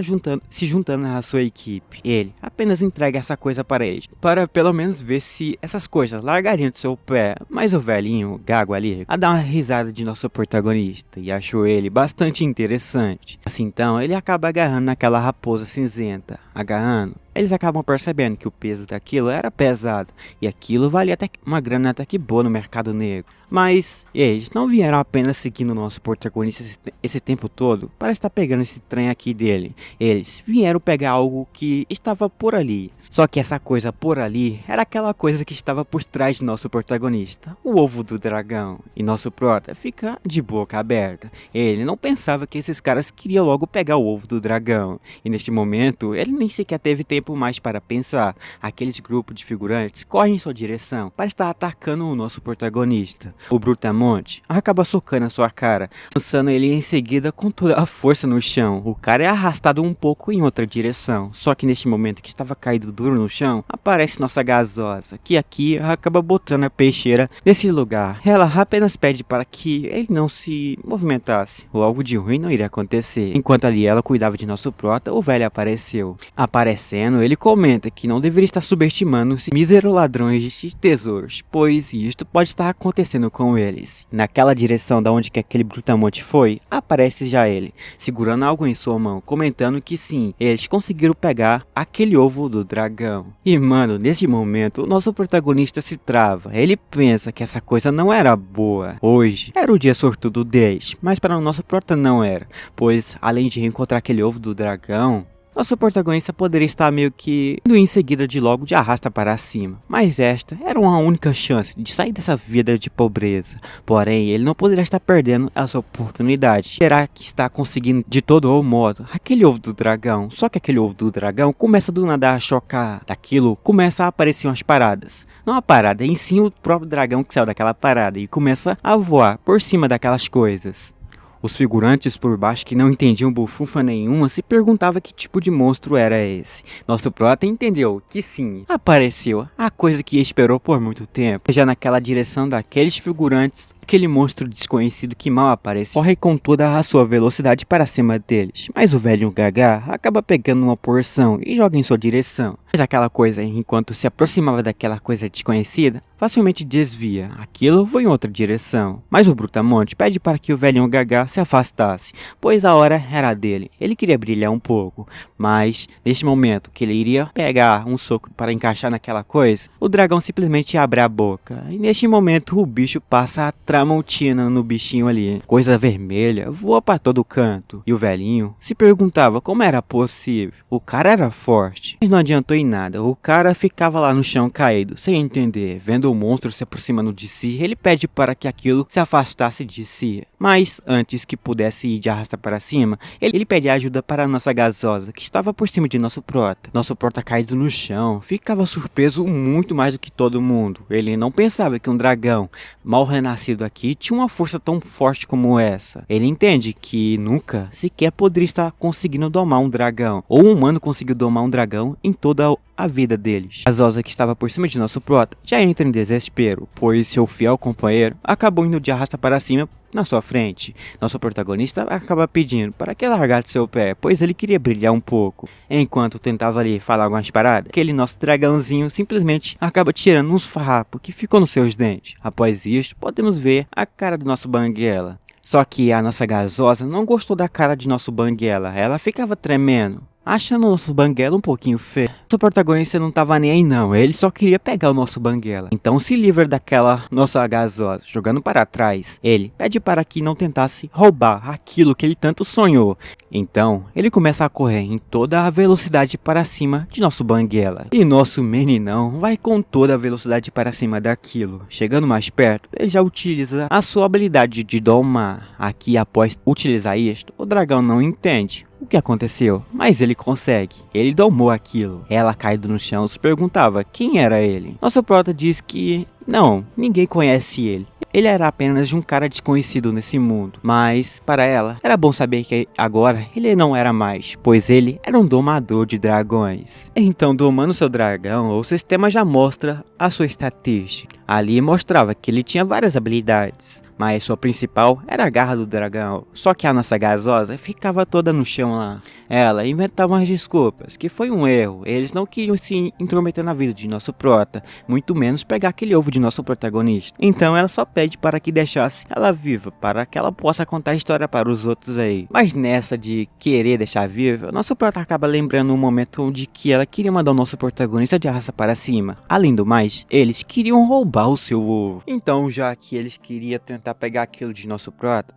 se juntando à sua equipe. Ele apenas entrega essa coisa para eles, para pelo menos ver se essas coisas largariam do seu pé. Mas o velhinho, o gago ali, a dar uma risada de nosso protagonista e achou ele bastante interessante. Assim então, ele acaba agarrando naquela raposa cinzenta. Agarrando, eles acabam percebendo que o peso daquilo era pesado, e aquilo valia até uma grana até que boa no mercado negro. Mas eles não vieram apenas seguindo o nosso protagonista esse tempo todo para estar pegando esse trem aqui dele. Eles vieram pegar algo que estava por ali. Só que essa coisa por ali era aquela coisa que estava por trás de nosso protagonista, o ovo do dragão. E nosso prota fica de boca aberta. Ele não pensava que esses caras queriam logo pegar o ovo do dragão. E neste momento, ele nem sequer teve tempo tempo mais para pensar. Aqueles grupos de figurantes correm em sua direção para estar atacando o nosso protagonista. O Brutamonte acaba socando a sua cara, lançando ele em seguida com toda a força no chão. O cara é arrastado um pouco em outra direção, só que neste momento que estava caído duro no chão, aparece nossa gasosa, que aqui acaba botando a peixeira nesse lugar. Ela apenas pede para que ele não se movimentasse, ou algo de ruim não iria acontecer. Enquanto ali ela cuidava de nosso prota, o velho apareceu. Aparecendo, ele comenta que não deveria estar subestimando os míseros ladrões de tesouros, pois isto pode estar acontecendo com eles. Naquela direção da onde que aquele Brutamonte foi, aparece já ele, segurando algo em sua mão, comentando que sim, eles conseguiram pegar aquele ovo do dragão. E mano, nesse momento, o nosso protagonista se trava. Ele pensa que essa coisa não era boa. Hoje era o dia sortudo deles, mas para o nosso prota não era, pois além de reencontrar aquele ovo do dragão, nosso protagonista poderia estar meio que indo em seguida de logo de arrasta para cima, mas esta era uma única chance de sair dessa vida de pobreza. Porém, ele não poderia estar perdendo essa oportunidade. Terá que estar conseguindo de todo o modo aquele ovo do dragão. Só que aquele ovo do dragão começa do nada a chocar. Daquilo começa a aparecer umas paradas. Não a parada, em sim o próprio dragão que saiu daquela parada e começa a voar por cima daquelas coisas. Os figurantes por baixo, que não entendiam bufunfa nenhuma, se perguntavam que tipo de monstro era esse. Nosso prota entendeu que sim, apareceu a coisa que esperou por muito tempo. Já naquela direção daqueles figurantes, aquele monstro desconhecido que mal aparece corre com toda a sua velocidade para cima deles. Mas o velho Gaga acaba pegando uma porção e joga em sua direção. Mas aquela coisa, enquanto se aproximava daquela coisa desconhecida, facilmente desvia. Aquilo foi em outra direção. Mas o Brutamonte pede para que o velhinho Gaga se afastasse, pois a hora era dele. Ele queria brilhar um pouco, mas neste momento que ele iria pegar um soco para encaixar naquela coisa, o dragão simplesmente abre a boca. E neste momento o bicho passa a tramontina no bichinho ali. Coisa vermelha voa para todo canto. E o velhinho se perguntava como era possível. O cara era forte, mas não adiantou em nada. O cara ficava lá no chão caído, sem entender. Vendo o monstro se aproximando de si, ele pede para que aquilo se afastasse de si. Mas antes que pudesse ir de arrasta para cima, ele pede ajuda para a nossa gasosa, que estava por cima de nosso prota. Nosso prota caído no chão, ficava surpreso muito mais do que todo mundo. Ele não pensava que um dragão mal renascido aqui tinha uma força tão forte como essa. Ele entende que nunca sequer poderia estar conseguindo domar um dragão, ou um humano conseguiu domar um dragão em toda a vida deles. A Zosa, que estava por cima de nosso prota, já entra em desespero, pois seu fiel companheiro acabou indo de arrasta para cima na sua frente. Nosso protagonista acaba pedindo para que largasse seu pé, pois ele queria brilhar um pouco. Enquanto tentava ali falar algumas paradas, aquele nosso dragãozinho simplesmente acaba tirando uns farrapos que ficou nos seus dentes. Após isto, podemos ver a cara do nosso Banguela. Só que a nossa gasosa não gostou da cara de nosso Banguela, ela ficava tremendo, achando o nosso Banguela um pouquinho feio. Nosso protagonista não tava nem aí não, ele só queria pegar o nosso Banguela. Então se livra daquela nossa gasosa, jogando para trás. Ele pede para que não tentasse roubar aquilo que ele tanto sonhou. Então ele começa a correr em toda a velocidade para cima de nosso Banguela. E nosso meninão vai com toda a velocidade para cima daquilo. Chegando mais perto, ele já utiliza a sua habilidade de domar. Aqui, após utilizar isto, o dragão não entende o que aconteceu, mas ele consegue. Ele domou aquilo. Ela, caído no chão, se perguntava quem era ele. Nosso prota diz que não, ninguém conhece ele. Ele era apenas um cara desconhecido nesse mundo, mas para ela era bom saber que agora ele não era mais, pois ele era um domador de dragões. Então, domando seu dragão, o sistema já mostra a sua estatística. Ali mostrava que ele tinha várias habilidades, mas sua principal era a garra do dragão. Só que a nossa gasosa ficava toda no chão lá. Ela inventava umas desculpas, que foi um erro. Eles não queriam se intrometer na vida de nosso prota, muito menos pegar aquele ovo de nosso protagonista. Então ela só pede para que deixasse ela viva, para que ela possa contar a história para os outros aí. Mas nessa de querer deixar viva, nosso prota acaba lembrando um momento onde que ela queria mandar o nosso protagonista de arrasta para cima. Além do mais, eles queriam roubar o seu ovo. Então, já que eles queriam tentar tentar pegar aquilo de nosso prota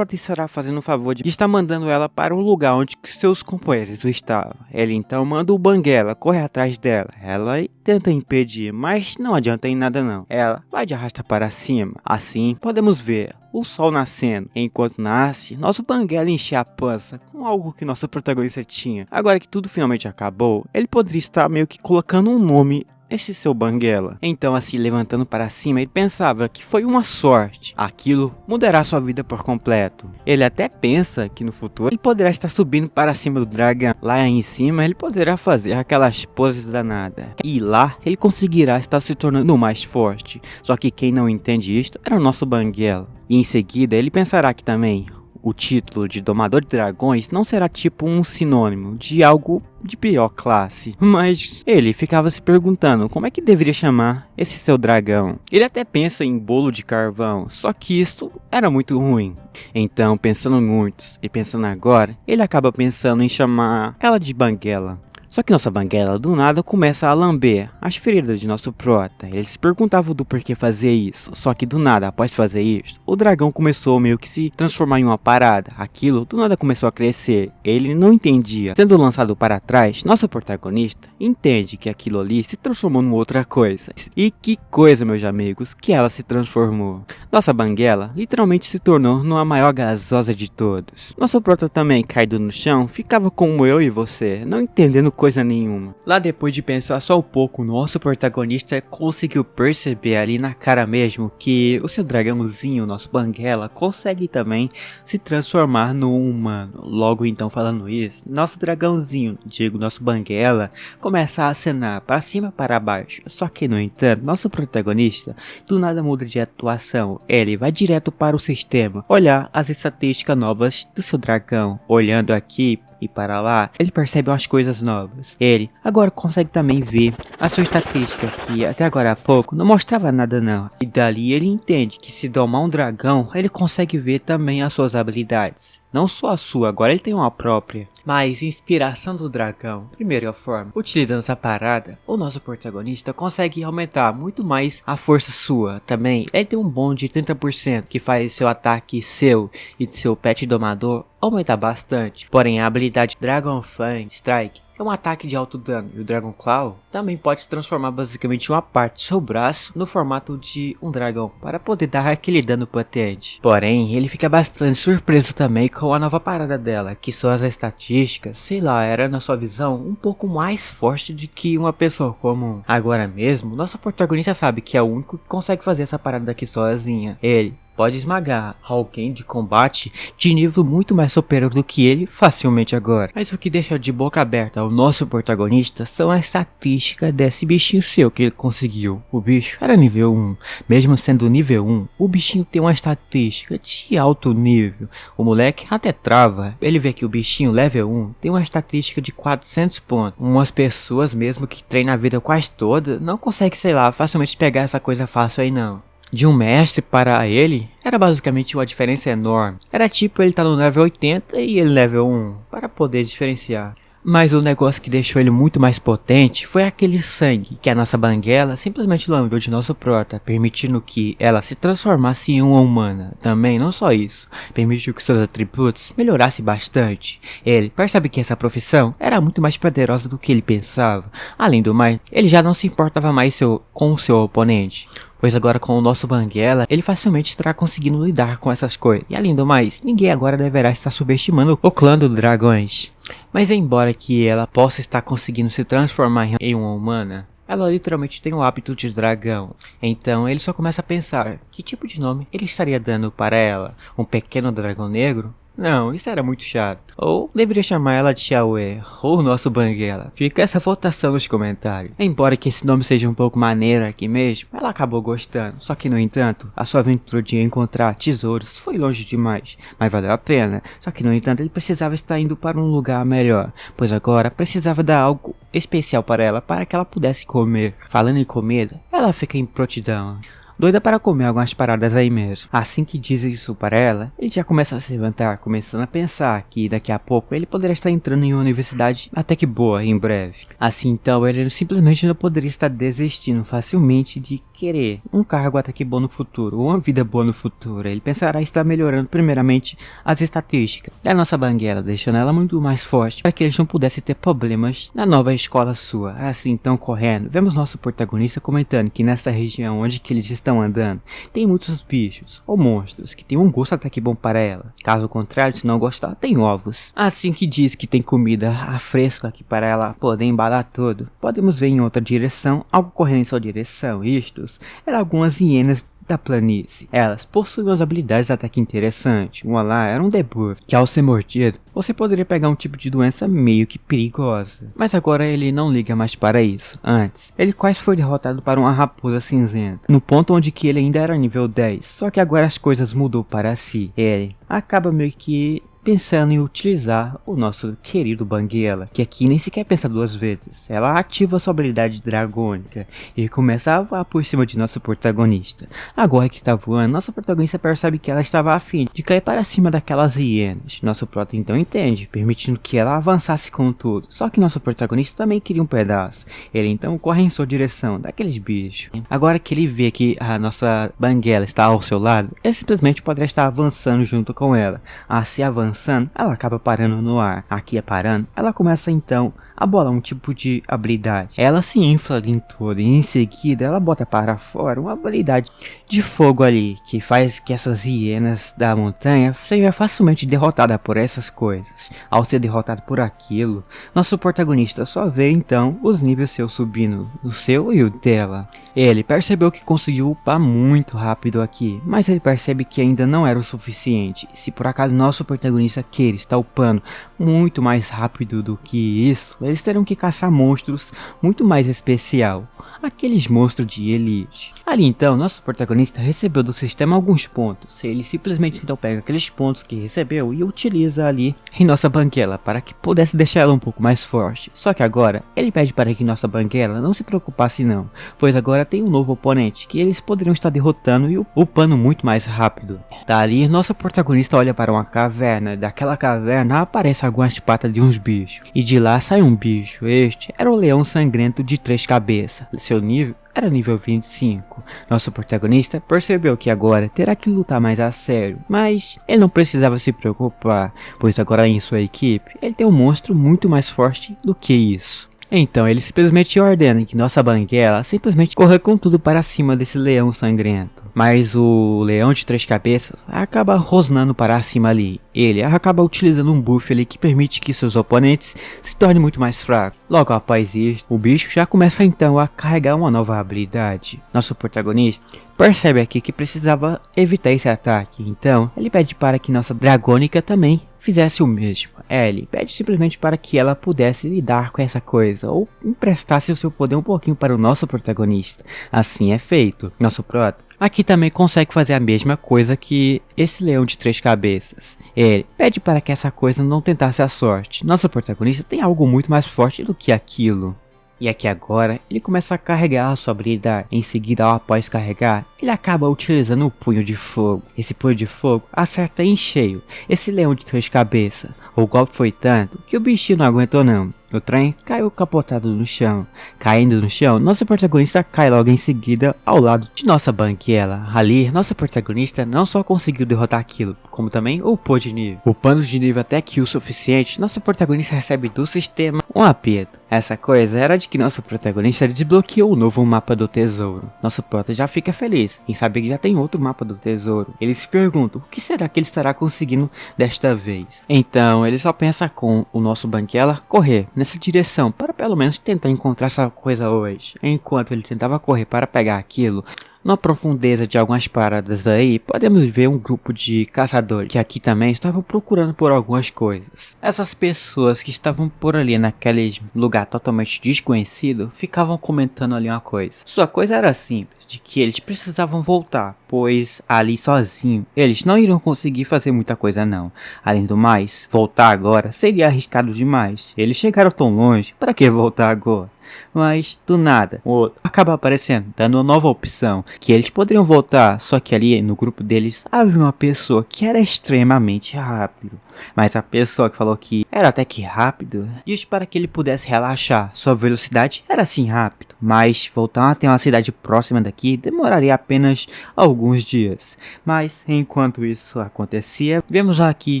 estará fazendo o favor de estar mandando ela para o lugar onde seus companheiros estavam. Ele então manda o Banguela correr atrás dela. Ela tenta impedir, mas não adianta em nada não. Ela vai de arrasta para cima. Assim, podemos ver o sol nascendo. Enquanto nasce, nosso Banguela enche a pança com algo que nosso protagonista tinha. Agora que tudo finalmente acabou, ele poderia estar meio que colocando um nome nesse seu Banguela. Então, assim, levantando para cima, ele pensava que foi uma sorte. Aquilo mudará sua vida por completo. Ele até pensa que no futuro ele poderá estar subindo para cima do dragão. Lá em cima, ele poderá fazer aquelas poses danadas. E lá, ele conseguirá estar se tornando mais forte. Só que quem não entende isto era o nosso Banguela. E em seguida, ele pensará que também o título de Domador de Dragões não será tipo um sinônimo de algo de pior classe. Mas ele ficava se perguntando como é que deveria chamar esse seu dragão. Ele até pensa em bolo de carvão, só que isso era muito ruim. Então, pensando muito e pensando agora, ele acaba pensando em chamar ela de Banguela. Só que nossa Banguela do nada começa a lamber as feridas de nosso prota. Ele se perguntava do porquê fazer isso. Só que do nada, após fazer isso, o dragão começou meio que se transformar em uma parada. Aquilo do nada começou a crescer. Ele não entendia. Sendo lançado para trás, nosso protagonista entende que aquilo ali se transformou em outra coisa. E que coisa, meus amigos, que ela se transformou. Nossa Banguela literalmente se tornou numa maior gasosa de todos. Nosso prota também, caído no chão, ficava como eu e você, não entendendo coisa nenhuma. Lá depois de pensar só um pouco, nosso protagonista conseguiu perceber ali na cara mesmo que o seu dragãozinho, nosso Banguela, consegue também se transformar num humano. Logo então, falando isso, nosso dragãozinho, digo nosso Banguela, começa a acenar para cima e para baixo. Só que no entanto, nosso protagonista do nada muda de atuação. Ele vai direto para o sistema, olhar as estatísticas novas do seu dragão. Olhando aqui e para lá, ele percebe umas coisas novas. Ele agora consegue também ver a sua estatística, que até agora há pouco não mostrava nada não. E dali ele entende que se domar um dragão, ele consegue ver também as suas habilidades. Não só a sua, agora ele tem uma própria. Mas inspiração do dragão, primeira forma, utilizando essa parada, o nosso protagonista consegue aumentar muito mais a força sua. Também ele tem um bônus de 30% que faz seu ataque seu e de seu pet domador aumentar bastante. Porém a habilidade Dragon Fang Strike é um ataque de alto dano, e o Dragon Claw também pode se transformar basicamente uma parte do seu braço no formato de um dragão, para poder dar aquele dano potente. Porém, ele fica bastante surpreso também com a nova parada dela, que suas estatísticas, sei lá, era na sua visão um pouco mais forte do que uma pessoa comum. Agora mesmo, nosso protagonista sabe que é o único que consegue fazer essa parada aqui sozinha. Ele pode esmagar alguém de combate de nível muito mais superior do que ele facilmente agora. Mas o que deixa de boca aberta o nosso protagonista são as estatísticas desse bichinho seu que ele conseguiu. O bicho era nível 1. Mesmo sendo nível 1, o bichinho tem uma estatística de alto nível. O moleque até trava. Ele vê que o bichinho level 1 tem uma estatística de 400 pontos. Umas pessoas mesmo que treinam a vida quase toda não conseguem, sei lá, facilmente pegar essa coisa fácil aí não. De um mestre para ele, era basicamente uma diferença enorme. Era tipo ele tá no level 80 e ele level 1, para poder diferenciar. Mas o negócio que deixou ele muito mais potente foi aquele sangue que a nossa Banguela simplesmente lambeu de nosso prota, permitindo que ela se transformasse em uma humana. Também não só isso, permitiu que seus atributos melhorassem bastante. Ele percebe que essa profissão era muito mais poderosa do que ele pensava. Além do mais, ele já não se importava mais com o seu oponente, pois agora com o nosso Banguela, ele facilmente estará conseguindo lidar com essas coisas. E além do mais, ninguém agora deverá estar subestimando o clã dos dragões. Mas embora que ela possa estar conseguindo se transformar em uma humana, ela literalmente tem o hábito de dragão. Então ele só começa a pensar, que tipo de nome ele estaria dando para ela? Um pequeno dragão negro? Não, isso era muito chato. Ou deveria chamar ela de Xiaoe, ou nosso Banguela. Fica essa votação nos comentários. Embora que esse nome seja um pouco maneiro aqui mesmo, ela acabou gostando. Só que no entanto, a sua aventura de encontrar tesouros foi longe demais. Mas valeu a pena. Só que no entanto, ele precisava estar indo para um lugar melhor. Pois agora precisava dar algo especial para ela, para que ela pudesse comer. Falando em comida, ela fica em prontidão. doida para comer algumas paradas aí mesmo. Assim que diz isso para ela, ele já começa a se levantar, começando a pensar que daqui a pouco ele poderia estar entrando em uma universidade até que boa em breve. Assim então ele simplesmente não poderia estar desistindo facilmente de querer um cargo até que bom no futuro, ou uma vida boa no futuro. Ele pensará estar melhorando primeiramente as estatísticas da nossa banguela, deixando ela muito mais forte para que eles não pudessem ter problemas na nova escola sua. Assim então, correndo, vemos nosso protagonista comentando que nesta região onde que eles estão andando tem muitos bichos ou monstros que tem um gosto até que bom para ela. Caso contrário, se não gostar, tem ovos. Assim que diz que tem comida a fresca aqui para ela poder embalar tudo, podemos ver em outra direção algo correndo em sua direção. Estes eram algumas hienas da planície. Elas possuem umas habilidades até que interessantes. Uma lá era um debuff, que ao ser mordido, você poderia pegar um tipo de doença meio que perigosa. Mas agora ele não liga mais para isso. Antes, ele quase foi derrotado para uma raposa cinzenta, no ponto onde que ele ainda era nível 10. Só que agora as coisas mudou para si. Ele acaba meio que pensando em utilizar o nosso querido Banguela, que aqui nem sequer pensa duas vezes. Ela ativa sua habilidade dragônica e começa a voar por cima de nosso protagonista. Agora que está voando, nosso protagonista percebe que ela estava afim de cair para cima daquelas hienas. Nosso prota então entende, permitindo que ela avançasse com tudo. Só que nosso protagonista também queria um pedaço. Ele então corre em sua direção daqueles bichos. Agora que ele vê que a nossa Banguela está ao seu lado, ele simplesmente poderia estar avançando junto com ela. Assim avançando, ela acaba parando no ar. Aqui parando, ela começa então a bolar um tipo de habilidade. Ela se infla em todo e em seguida ela bota para fora uma habilidade de fogo ali, que faz que essas hienas da montanha seja facilmente derrotada por essas coisas. Ao ser derrotado por aquilo, nosso protagonista só vê então os níveis seus subindo, o seu e o dela. Ele percebeu que conseguiu upar muito rápido aqui, mas ele percebe que ainda não era o suficiente. Se por acaso nosso protagonista queira estar upando muito mais rápido do que isso, eles terão que caçar monstros muito mais especial, aqueles monstros de elite. Ali então, nosso protagonista recebeu do sistema alguns pontos. Ele simplesmente então pega aqueles pontos que recebeu e utiliza ali em nossa banguela para que pudesse deixar ela um pouco mais forte. Só que agora, ele pede para que nossa banguela não se preocupasse não, pois agora tem um novo oponente que eles poderiam estar derrotando e upando muito mais rápido. Dali, nosso protagonista olha para uma caverna. Daquela caverna aparecem algumas patas de uns bichos, e de lá sai um bicho. Este era o leão sangrento de 3 cabeças. Seu nível era nível 25. Nosso protagonista percebeu que agora terá que lutar mais a sério, mas ele não precisava se preocupar, pois agora em sua equipe ele tem um monstro muito mais forte do que isso. Então ele simplesmente ordena que nossa banguela simplesmente corra com tudo para cima desse leão sangrento. Mas o leão de 3 cabeças acaba rosnando para cima ali. Ele acaba utilizando um buff ali que permite que seus oponentes se tornem muito mais fracos. Logo após isso, o bicho já começa então a carregar uma nova habilidade. Nosso protagonista percebe aqui que precisava evitar esse ataque, então ele pede para que nossa dragônica também fizesse o mesmo. Ele pede simplesmente para que ela pudesse lidar com essa coisa, ou emprestasse o seu poder um pouquinho para o nosso protagonista. Assim é feito. Nosso prota aqui também consegue fazer a mesma coisa que esse leão de 3 cabeças. Ele pede para que essa coisa não tentasse a sorte. Nosso protagonista tem algo muito mais forte do que aquilo. E aqui agora, ele começa a carregar a sua habilidade. Em seguida, ao após carregar, ele acaba utilizando o punho de fogo. Esse punho de fogo acerta em cheio esse leão de 3 cabeças. O golpe foi tanto que o bichinho não aguentou não. O trem caiu capotado no chão. Caindo no chão, nosso protagonista cai logo em seguida ao lado de nossa banguela. Ali, nosso protagonista não só conseguiu derrotar aquilo, como também upou de nível. Upando de nível até que o suficiente, nosso protagonista recebe do sistema um aperto. Essa coisa era de que nosso protagonista desbloqueou o novo mapa do tesouro. Nosso prota já fica feliz em saber que já tem outro mapa do tesouro. Ele se pergunta o que será que ele estará conseguindo desta vez. Então ele só pensa com o nosso banguela correr nessa direção para pelo menos tentar encontrar essa coisa hoje. Enquanto ele tentava correr para pegar aquilo, na profundeza de algumas paradas daí, podemos ver um grupo de caçadores que aqui também estavam procurando por algumas coisas. Essas pessoas que estavam por ali naquele lugar totalmente desconhecido, ficavam comentando ali uma coisa. Sua coisa era simples, de que eles precisavam voltar, pois ali sozinho eles não iriam conseguir fazer muita coisa não. Além do mais, voltar agora seria arriscado demais. Eles chegaram tão longe, para que voltar agora? Mas, do nada, o outro acaba aparecendo, dando uma nova opção, que eles poderiam voltar, só que ali no grupo deles havia uma pessoa que era extremamente rápido. Mas a pessoa que falou que era até que rápido, disse para que ele pudesse relaxar, sua velocidade era assim rápido, mas voltar até uma cidade próxima daqui demoraria apenas alguns dias. Mas enquanto isso acontecia, vemos aqui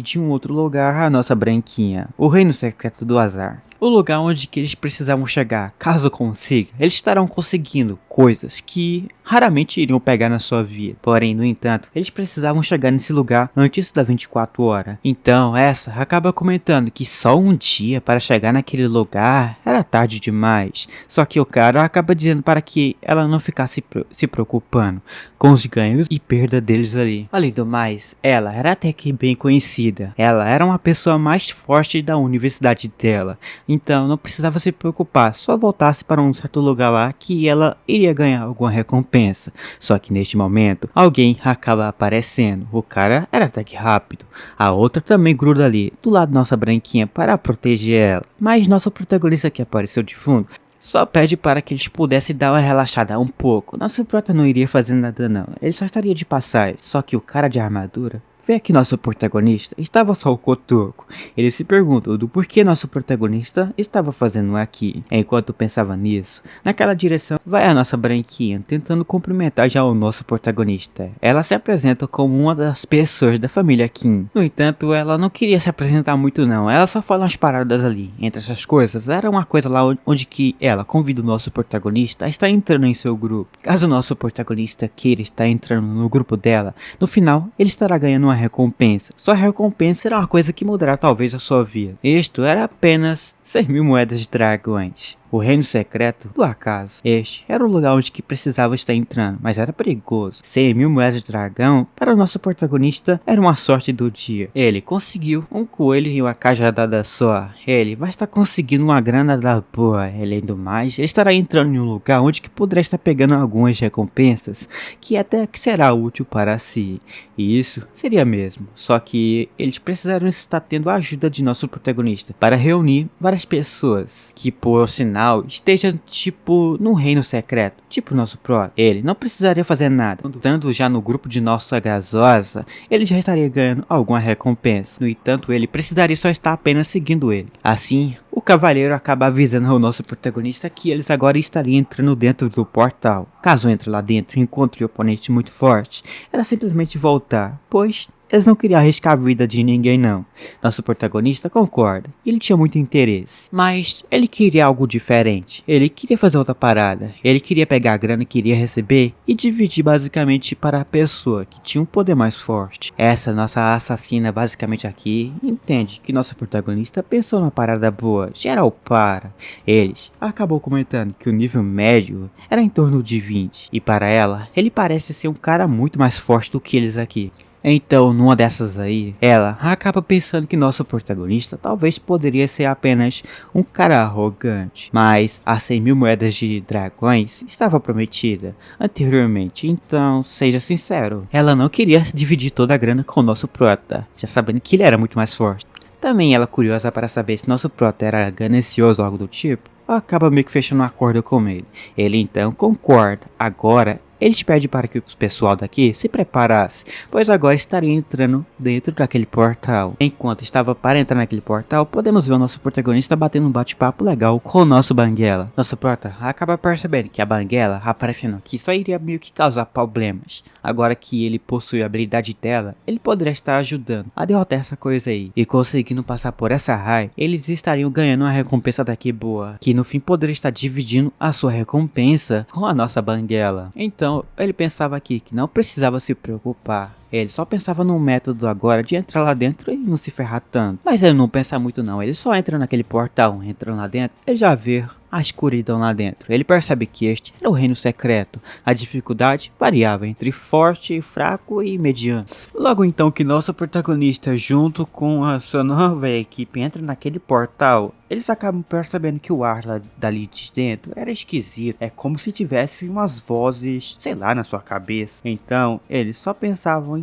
de um outro lugar a nossa branquinha, o reino secreto do azar. O lugar onde que eles precisavam chegar, caso consigam, eles estarão conseguindo coisas que raramente iriam pegar na sua vida. Porém, no entanto, eles precisavam chegar nesse lugar antes das 24 horas. Então, essa acaba comentando que só um dia para chegar naquele lugar era tarde demais. Só que o cara acaba dizendo para que ela não ficasse se preocupando com os ganhos e perda deles ali. Além do mais, ela era até que bem conhecida. Ela era uma pessoa mais forte da universidade dela. Então não precisava se preocupar, só voltasse para um certo lugar lá que ela iria ganhar alguma recompensa. Só que neste momento, alguém acaba aparecendo. O cara era até que rápido. A outra também gruda ali, do lado da nossa branquinha, para proteger ela. Mas nosso protagonista que apareceu de fundo só pede para que eles pudessem dar uma relaxada um pouco. Nosso prota não iria fazer nada não, ele só estaria de passagem. Só que o cara de armadura vê que nosso protagonista estava só o cotoco. Ele se pergunta do porquê nosso protagonista estava fazendo aqui. Enquanto pensava nisso, naquela direção vai a nossa branquinha tentando cumprimentar já o nosso protagonista. Ela se apresenta como uma das pessoas da família Kim. No entanto, ela não queria se apresentar muito não. Ela só fala umas paradas ali. Entre essas coisas, era uma coisa lá onde que ela convida o nosso protagonista a estar entrando em seu grupo. Caso o nosso protagonista queira estar entrando no grupo dela, no final ele estará ganhando uma recompensa. Sua recompensa será uma coisa que mudará talvez a sua vida. Isto era apenas 100.000 moedas de dragões. O reino secreto do acaso. Este era o lugar onde que precisava estar entrando, mas era perigoso. 100.000 moedas de dragão para o nosso protagonista era uma sorte do dia. Ele conseguiu um coelho e uma cajadada só. Ele vai estar conseguindo uma grana da boa. Além do mais, ele estará entrando em um lugar onde que poderá estar pegando algumas recompensas que até que será útil para si. E isso seria mesmo. Só que eles precisaram estar tendo a ajuda de nosso protagonista para reunir várias pessoas que, por sinal, esteja tipo no reino secreto, tipo nosso pró. Ele não precisaria fazer nada. Estando já no grupo de nossa gasosa, ele já estaria ganhando alguma recompensa. No entanto, ele precisaria só estar apenas seguindo ele. Assim, o cavaleiro acaba avisando ao nosso protagonista que eles agora estariam entrando dentro do portal. Caso entre lá dentro e encontre um oponente muito forte, era simplesmente voltar, pois eles não queriam arriscar a vida de ninguém não. Nosso protagonista concorda, ele tinha muito interesse, mas ele queria algo diferente. Ele queria fazer outra parada, ele queria pegar a grana que iria receber e dividir basicamente para a pessoa que tinha um poder mais forte. Essa nossa assassina basicamente aqui entende que nosso protagonista pensou numa parada boa, geral para. Eles acabou comentando que o nível médio era em torno de 20 e para ela, ele parece ser um cara muito mais forte do que eles aqui. Então, numa dessas aí, ela acaba pensando que nosso protagonista talvez poderia ser apenas um cara arrogante. Mas a 100.000 moedas de dragões estava prometida anteriormente, então seja sincero, ela não queria dividir toda a grana com o nosso prota, já sabendo que ele era muito mais forte. Também ela curiosa para saber se nosso prota era ganancioso ou algo do tipo, acaba meio que fechando um acordo com ele. Ele então concorda. Agora eles pedem para que o pessoal daqui se preparasse, pois agora estaria entrando dentro daquele portal. Enquanto estava para entrar naquele portal, podemos ver o nosso protagonista batendo um bate-papo legal com o nosso Banguela. Nosso prota acaba percebendo que a Banguela aparecendo aqui só iria meio que causar problemas. Agora que ele possui a habilidade dela, ele poderia estar ajudando a derrotar essa coisa aí. E conseguindo passar por essa raia, eles estariam ganhando uma recompensa daqui boa, que no fim poderia estar dividindo a sua recompensa com a nossa Banguela. Então ele pensava aqui que não precisava se preocupar. Ele só pensava no método agora de entrar lá dentro e não se ferrar tanto. Mas ele não pensa muito não, ele só entra naquele portal, entrando lá dentro, ele já vê a escuridão lá dentro. Ele percebe que este era o reino secreto. A dificuldade variava entre forte, fraco e mediano. Logo então que nosso protagonista, junto com a sua nova equipe, entra naquele portal, eles acabam percebendo que o ar dali de dentro era esquisito. É como se tivesse umas vozes, sei lá, na sua cabeça. Então, eles só pensavam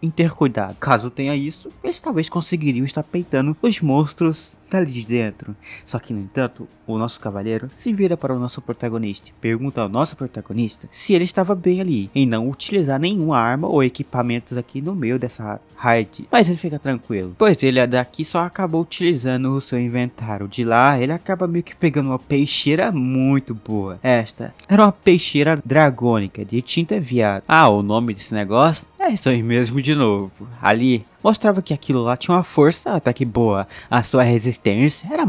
em ter cuidado. Caso tenha isso, eles talvez conseguiriam estar peitando os monstros dali de dentro. Só que, no entanto, o nosso cavaleiro se vira para o nosso protagonista, pergunta ao nosso protagonista se ele estava bem ali, em não utilizar nenhuma arma ou equipamentos aqui no meio dessa raid. Mas ele fica tranquilo, pois ele daqui só acabou utilizando o seu inventário. De lá, ele acaba meio que pegando uma peixeira muito boa. Esta era uma peixeira dragônica de tinta viada. Ah, o nome desse negócio é isso aí mesmo de novo. Ali mostrava que aquilo lá tinha uma força até que boa. A sua resistência era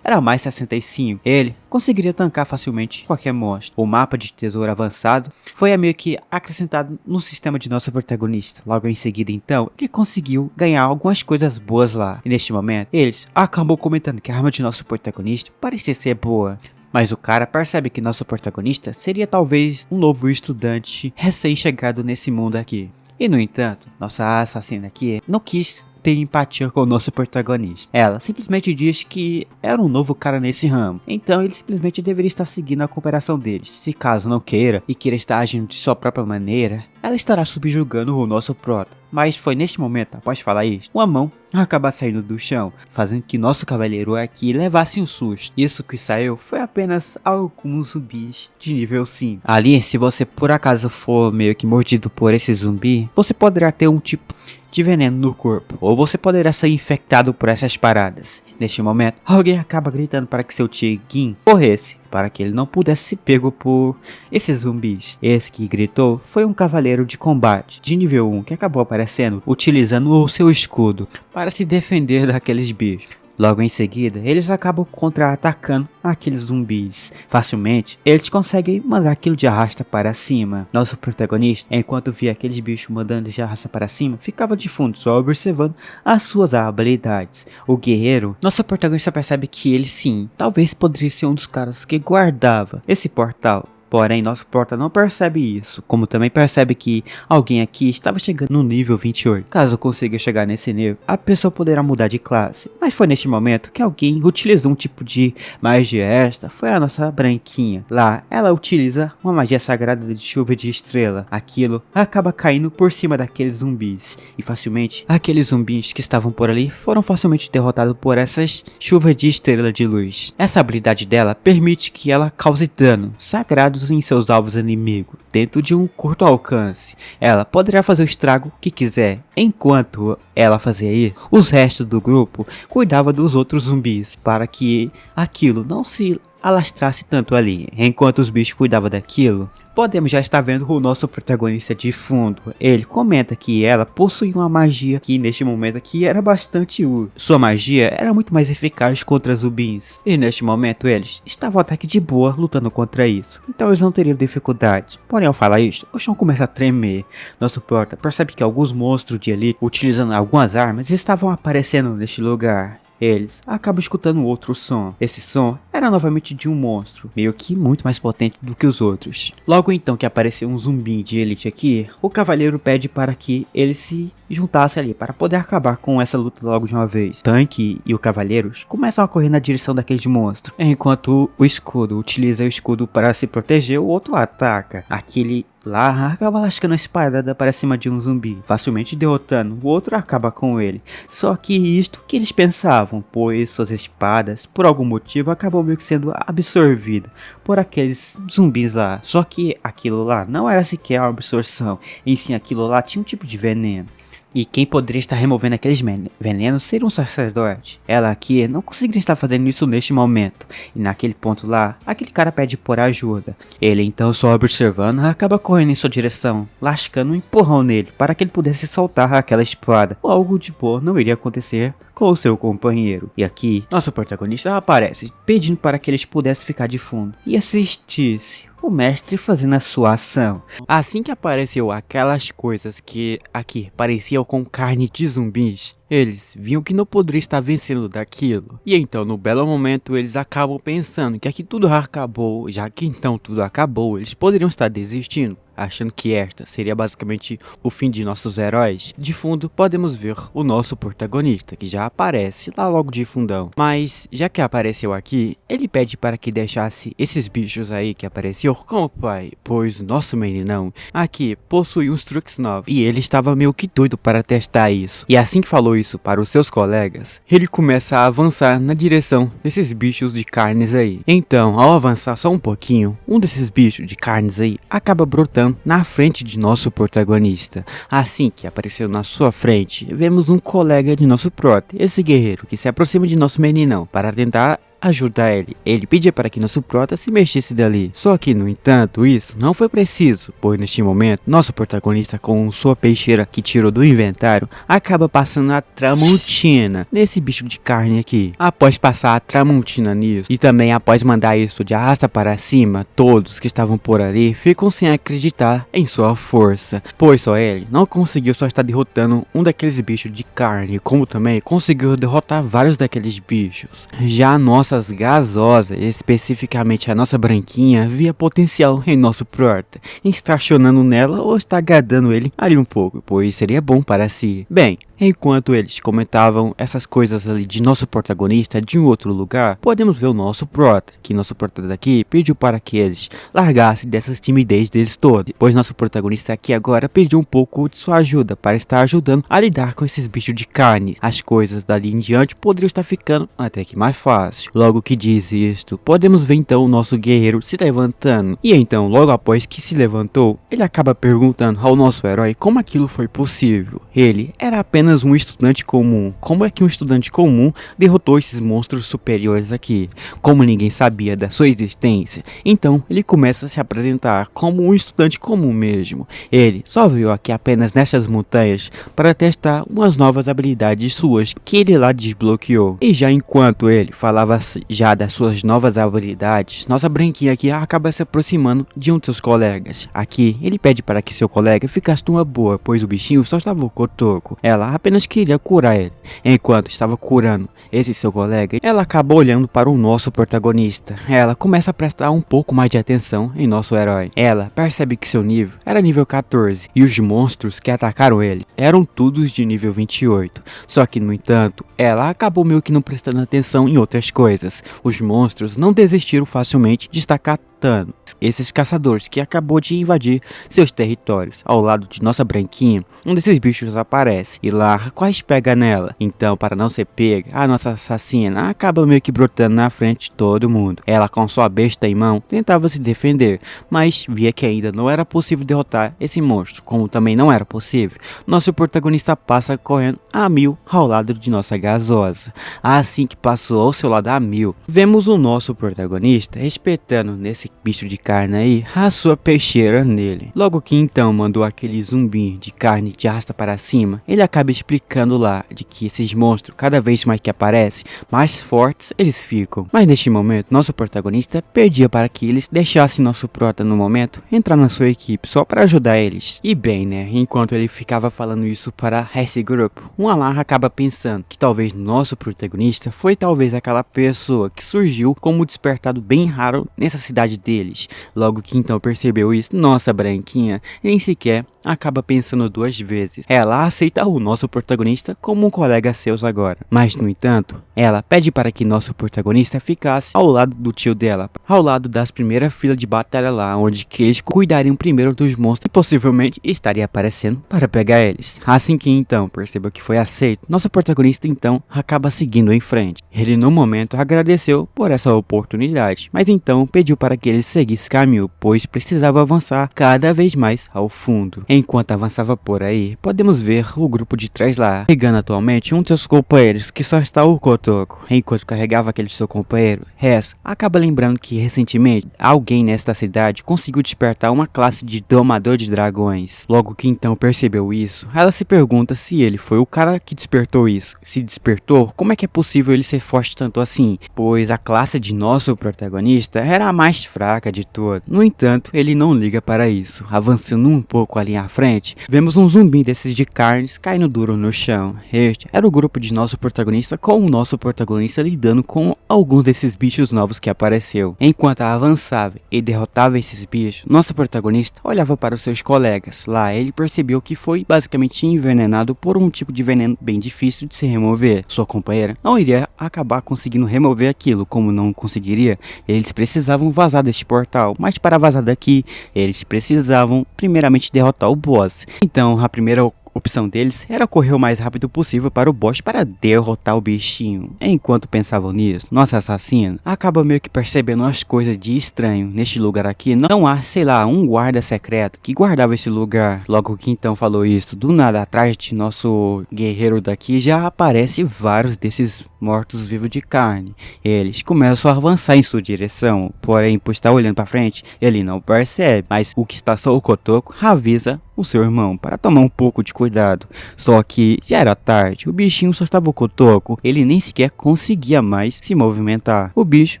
mais 65. Ele conseguiria tancar facilmente qualquer monstro. O mapa de tesouro avançado foi meio que acrescentado no sistema de nosso protagonista. Logo em seguida, então, ele conseguiu ganhar algumas coisas boas lá. E neste momento, eles acabam comentando que a arma de nosso protagonista parecia ser boa. Mas o cara percebe que nosso protagonista seria talvez um novo estudante recém-chegado nesse mundo aqui. E no entanto, nossa assassina aqui não quis ter empatia com o nosso protagonista. Ela simplesmente diz que era um novo cara nesse ramo, então ele simplesmente deveria estar seguindo a cooperação deles. Se caso não queira e queira estar agindo de sua própria maneira, ela estará subjugando o nosso prota. Mas foi neste momento, após falar isso, uma mão acaba saindo do chão, fazendo que nosso cavaleiro aqui levasse um susto. Isso que saiu foi apenas alguns zumbis de nível 5. Ali, se você por acaso for meio que mordido por esse zumbi, você poderá ter um tipo de veneno no corpo, ou você poderá ser infectado por essas paradas. Neste momento, alguém acaba gritando para que seu tio Gin corresse, para que ele não pudesse ser pego por esses zumbis. Esse que gritou foi um cavaleiro de combate de nível 1 que acabou aparecendo utilizando o seu escudo para se defender daqueles bichos. Logo em seguida, eles acabam contra-atacando aqueles zumbis. Facilmente, eles conseguem mandar aquilo de arrasta para cima. Nosso protagonista, enquanto via aqueles bichos mandando de arrasta para cima, ficava de fundo só observando as suas habilidades. O guerreiro, nosso protagonista percebe que ele sim, talvez poderia ser um dos caras que guardava esse portal. Porém, nosso porta não percebe isso, como também percebe que alguém aqui estava chegando no nível 28. Caso consiga chegar nesse nível, a pessoa poderá mudar de classe. Mas foi neste momento que alguém utilizou um tipo de magia extra, foi a nossa branquinha. Lá, ela utiliza uma magia sagrada de chuva de estrela. Aquilo acaba caindo por cima daqueles zumbis. E facilmente, aqueles zumbis que estavam por ali foram facilmente derrotados por essas chuvas de estrela de luz. Essa habilidade dela permite que ela cause dano sagrado em seus alvos inimigos, dentro de um curto alcance. Ela poderá fazer o estrago que quiser. Enquanto ela fazia isso, os restos do grupo cuidavam dos outros zumbis, para que aquilo não se alastrasse tanto ali. Enquanto os bichos cuidavam daquilo, podemos já estar vendo o nosso protagonista de fundo. Ele comenta que ela possui uma magia que neste momento aqui era bastante útil. Sua magia era muito mais eficaz contra zumbis. E neste momento eles estavam até que de boa lutando contra isso. Então eles não teriam dificuldade. Porém, ao falar isso, o chão começa a tremer. Nosso prota percebe que alguns monstros de elite, utilizando algumas armas, estavam aparecendo neste lugar. Eles acabam escutando outro som. Esse som era novamente de um monstro, meio que muito mais potente do que os outros. Logo então que apareceu um zumbi de elite aqui, o cavaleiro pede para que ele se juntasse ali, para poder acabar com essa luta logo de uma vez. Tanque e o cavaleiros começam a correr na direção daquele monstro, enquanto o escudo utiliza o escudo para se proteger, o outro ataca. Aquele lá acaba lascando a espadada para cima de um zumbi, facilmente derrotando, o outro acaba com ele. Só que isto que eles pensavam, pois suas espadas, por algum motivo, acabou meio que sendo absorvida por aqueles zumbis lá. Só que aquilo lá não era sequer uma absorção, em sim aquilo lá tinha um tipo de veneno. E quem poderia estar removendo aqueles venenos seria um sacerdote. Ela aqui não conseguiria estar fazendo isso neste momento. E naquele ponto lá, aquele cara pede por ajuda. Ele então, só observando, acaba correndo em sua direção, lascando um empurrão nele para que ele pudesse soltar aquela espada. Algo de boa não iria acontecer com o seu companheiro. E aqui, nosso protagonista aparece, pedindo para que eles pudessem ficar de fundo e assistisse o mestre fazendo a sua ação. Assim que apareceu aquelas coisas que aqui pareciam com carne de zumbis, eles viam que não poderiam estar vencendo daquilo. E então, no belo momento, eles acabam pensando que aqui tudo acabou. Já que então tudo acabou, eles poderiam estar desistindo. achando que esta seria basicamente o fim de nossos heróis, de fundo podemos ver o nosso protagonista, que já aparece lá logo de fundão. Mas, já que apareceu aqui, ele pede para que deixasse esses bichos aí que apareceu com o pai, pois o nosso meninão aqui possui uns truques novos, e ele estava meio que doido para testar isso. E assim que falou isso para os seus colegas, ele começa a avançar na direção desses bichos de carnes aí. Então, ao avançar só um pouquinho, um desses bichos de carnes aí acaba brotando na frente de nosso protagonista. Assim que apareceu na sua frente, vemos um colega de nosso prota, esse guerreiro que se aproxima de nosso meninão para tentar ajudar ele. Ele pedia para que nosso prota se mexesse dali. Só que, no entanto, isso não foi preciso, pois neste momento, nosso protagonista, com sua peixeira que tirou do inventário, acaba passando a Tramontina nesse bicho de carne aqui. Após passar a Tramontina nisso, e também após mandar isso de arrasta para cima, todos que estavam por ali ficam sem acreditar em sua força, pois só ele não conseguiu só estar derrotando um daqueles bichos de carne, como também conseguiu derrotar vários daqueles bichos. Já nossas gasosas, especificamente a nossa branquinha, via potencial em nosso prota, estacionando nela ou está agradando ele ali um pouco, pois seria bom para si. Bem, enquanto eles comentavam essas coisas ali de nosso protagonista de um outro lugar, podemos ver o nosso prota, que nosso prota daqui pediu para que eles largassem dessas timidez deles todos, pois nosso protagonista aqui agora pediu um pouco de sua ajuda para estar ajudando a lidar com esses bichos de carne. As coisas dali em diante poderiam estar ficando até que mais fácil. Logo que diz isto, podemos ver então o nosso guerreiro se levantando, e então logo após que se levantou, ele acaba perguntando ao nosso herói como aquilo foi possível. Ele era apenas um estudante comum. Como é que um estudante comum derrotou esses monstros superiores aqui? Como ninguém sabia da sua existência, então ele começa a se apresentar como um estudante comum mesmo. Ele só veio aqui apenas nessas montanhas para testar umas novas habilidades suas que ele lá desbloqueou. E já enquanto ele falava já das suas novas habilidades, nossa branquinha aqui acaba se aproximando de um de seus colegas. Aqui ele pede para que seu colega ficasse numa boa, pois o bichinho só estava cotoco. Ela apenas queria curar ele. Enquanto estava curando esse seu colega, ela acaba olhando para o nosso protagonista. Ela começa a prestar um pouco mais de atenção em nosso herói. Ela percebe que seu nível era nível 14 e os monstros que atacaram ele eram todos de nível 28. Só que, no entanto, ela acabou meio que não prestando atenção em outras coisas. Os monstros não desistiram facilmente de estar catando esses caçadores que acabou de invadir seus territórios. Ao lado de nossa branquinha, um desses bichos aparece e lá quase pega nela. Então, para não ser pega, a nossa assassina acaba meio que brotando na frente de todo mundo. Ela, com sua besta em mão, tentava se defender, mas via que ainda não era possível derrotar esse monstro. Como também não era possível, nosso protagonista passa correndo a 1000 ao lado de nossa gasosa. Assim que passou ao seu lado a 1000, vemos o nosso protagonista espetando nesse bicho de carne aí a sua peixeira nele. Logo que então mandou aquele zumbi de carne de arrasta para cima, ele acaba explicando lá de que esses monstros, cada vez mais que aparecem, mais fortes eles ficam. Mas neste momento, nosso protagonista pedia para que eles deixassem nosso prota no momento entrar na sua equipe, só para ajudar eles. E bem, né, enquanto ele ficava falando isso para esse grupo, um Alar acaba pensando que talvez nosso protagonista foi talvez aquela pessoa que surgiu como despertado bem raro nessa cidade deles. Logo que então percebeu isso, nossa branquinha nem sequer acaba pensando duas vezes. Ela aceita o nosso protagonista como um colega seu agora. Mas, no entanto, ela pede para que nosso protagonista ficasse ao lado do tio dela, ao lado das primeiras filas de batalha lá, onde que eles cuidariam primeiro dos monstros e possivelmente estaria aparecendo para pegar eles. Assim que então percebeu que foi aceito, nosso protagonista então acaba seguindo em frente. Ele no momento agradeceu por essa oportunidade, mas então pediu para que ele seguisse caminho, pois precisava avançar cada vez mais ao fundo. Enquanto avançava por aí, podemos ver o grupo de trás lá, pegando atualmente um de seus companheiros, que só está o Kotoko. Enquanto carregava aquele seu companheiro, Hess acaba lembrando que recentemente alguém nesta cidade conseguiu despertar uma classe de domador de dragões. Logo que então percebeu isso, ela se pergunta se ele foi o cara que despertou isso. Se despertou, como é que é possível ele ser forte tanto assim? Pois a classe de nosso protagonista era a mais fraca de todas. No entanto, ele não liga para isso. Avançando um pouco ali à frente, vemos um zumbi desses de carnes caindo duro no chão. Este era o grupo de nosso protagonista, com o nosso protagonista lidando com alguns desses bichos novos que apareceu. Enquanto avançava e derrotava esses bichos, nosso protagonista olhava para os seus colegas. Lá ele percebeu que foi basicamente envenenado por um tipo de veneno bem difícil de se remover. Sua companheira não iria acabar conseguindo remover aquilo. Como não conseguiria, eles precisavam vazar deste portal. Mas para vazar daqui, eles precisavam primeiramente derrotar o boss. Então a primeira opção deles era correr o mais rápido possível para o boss para derrotar o bichinho. Enquanto pensavam nisso, nosso assassino acaba meio que percebendo as coisas de estranho. Neste lugar aqui não há, sei lá, um guarda secreto que guardava esse lugar. Logo que então falou isso, do nada atrás de nosso guerreiro daqui já aparece vários desses mortos-vivos de carne. Eles começam a avançar em sua direção, porém por estar olhando para frente, ele não percebe, mas o que está só o Kotoko avisa o seu irmão para tomar um pouco de cuidado. Só que já era tarde, o bichinho só estava o Kotoko, ele nem sequer conseguia mais se movimentar. O bicho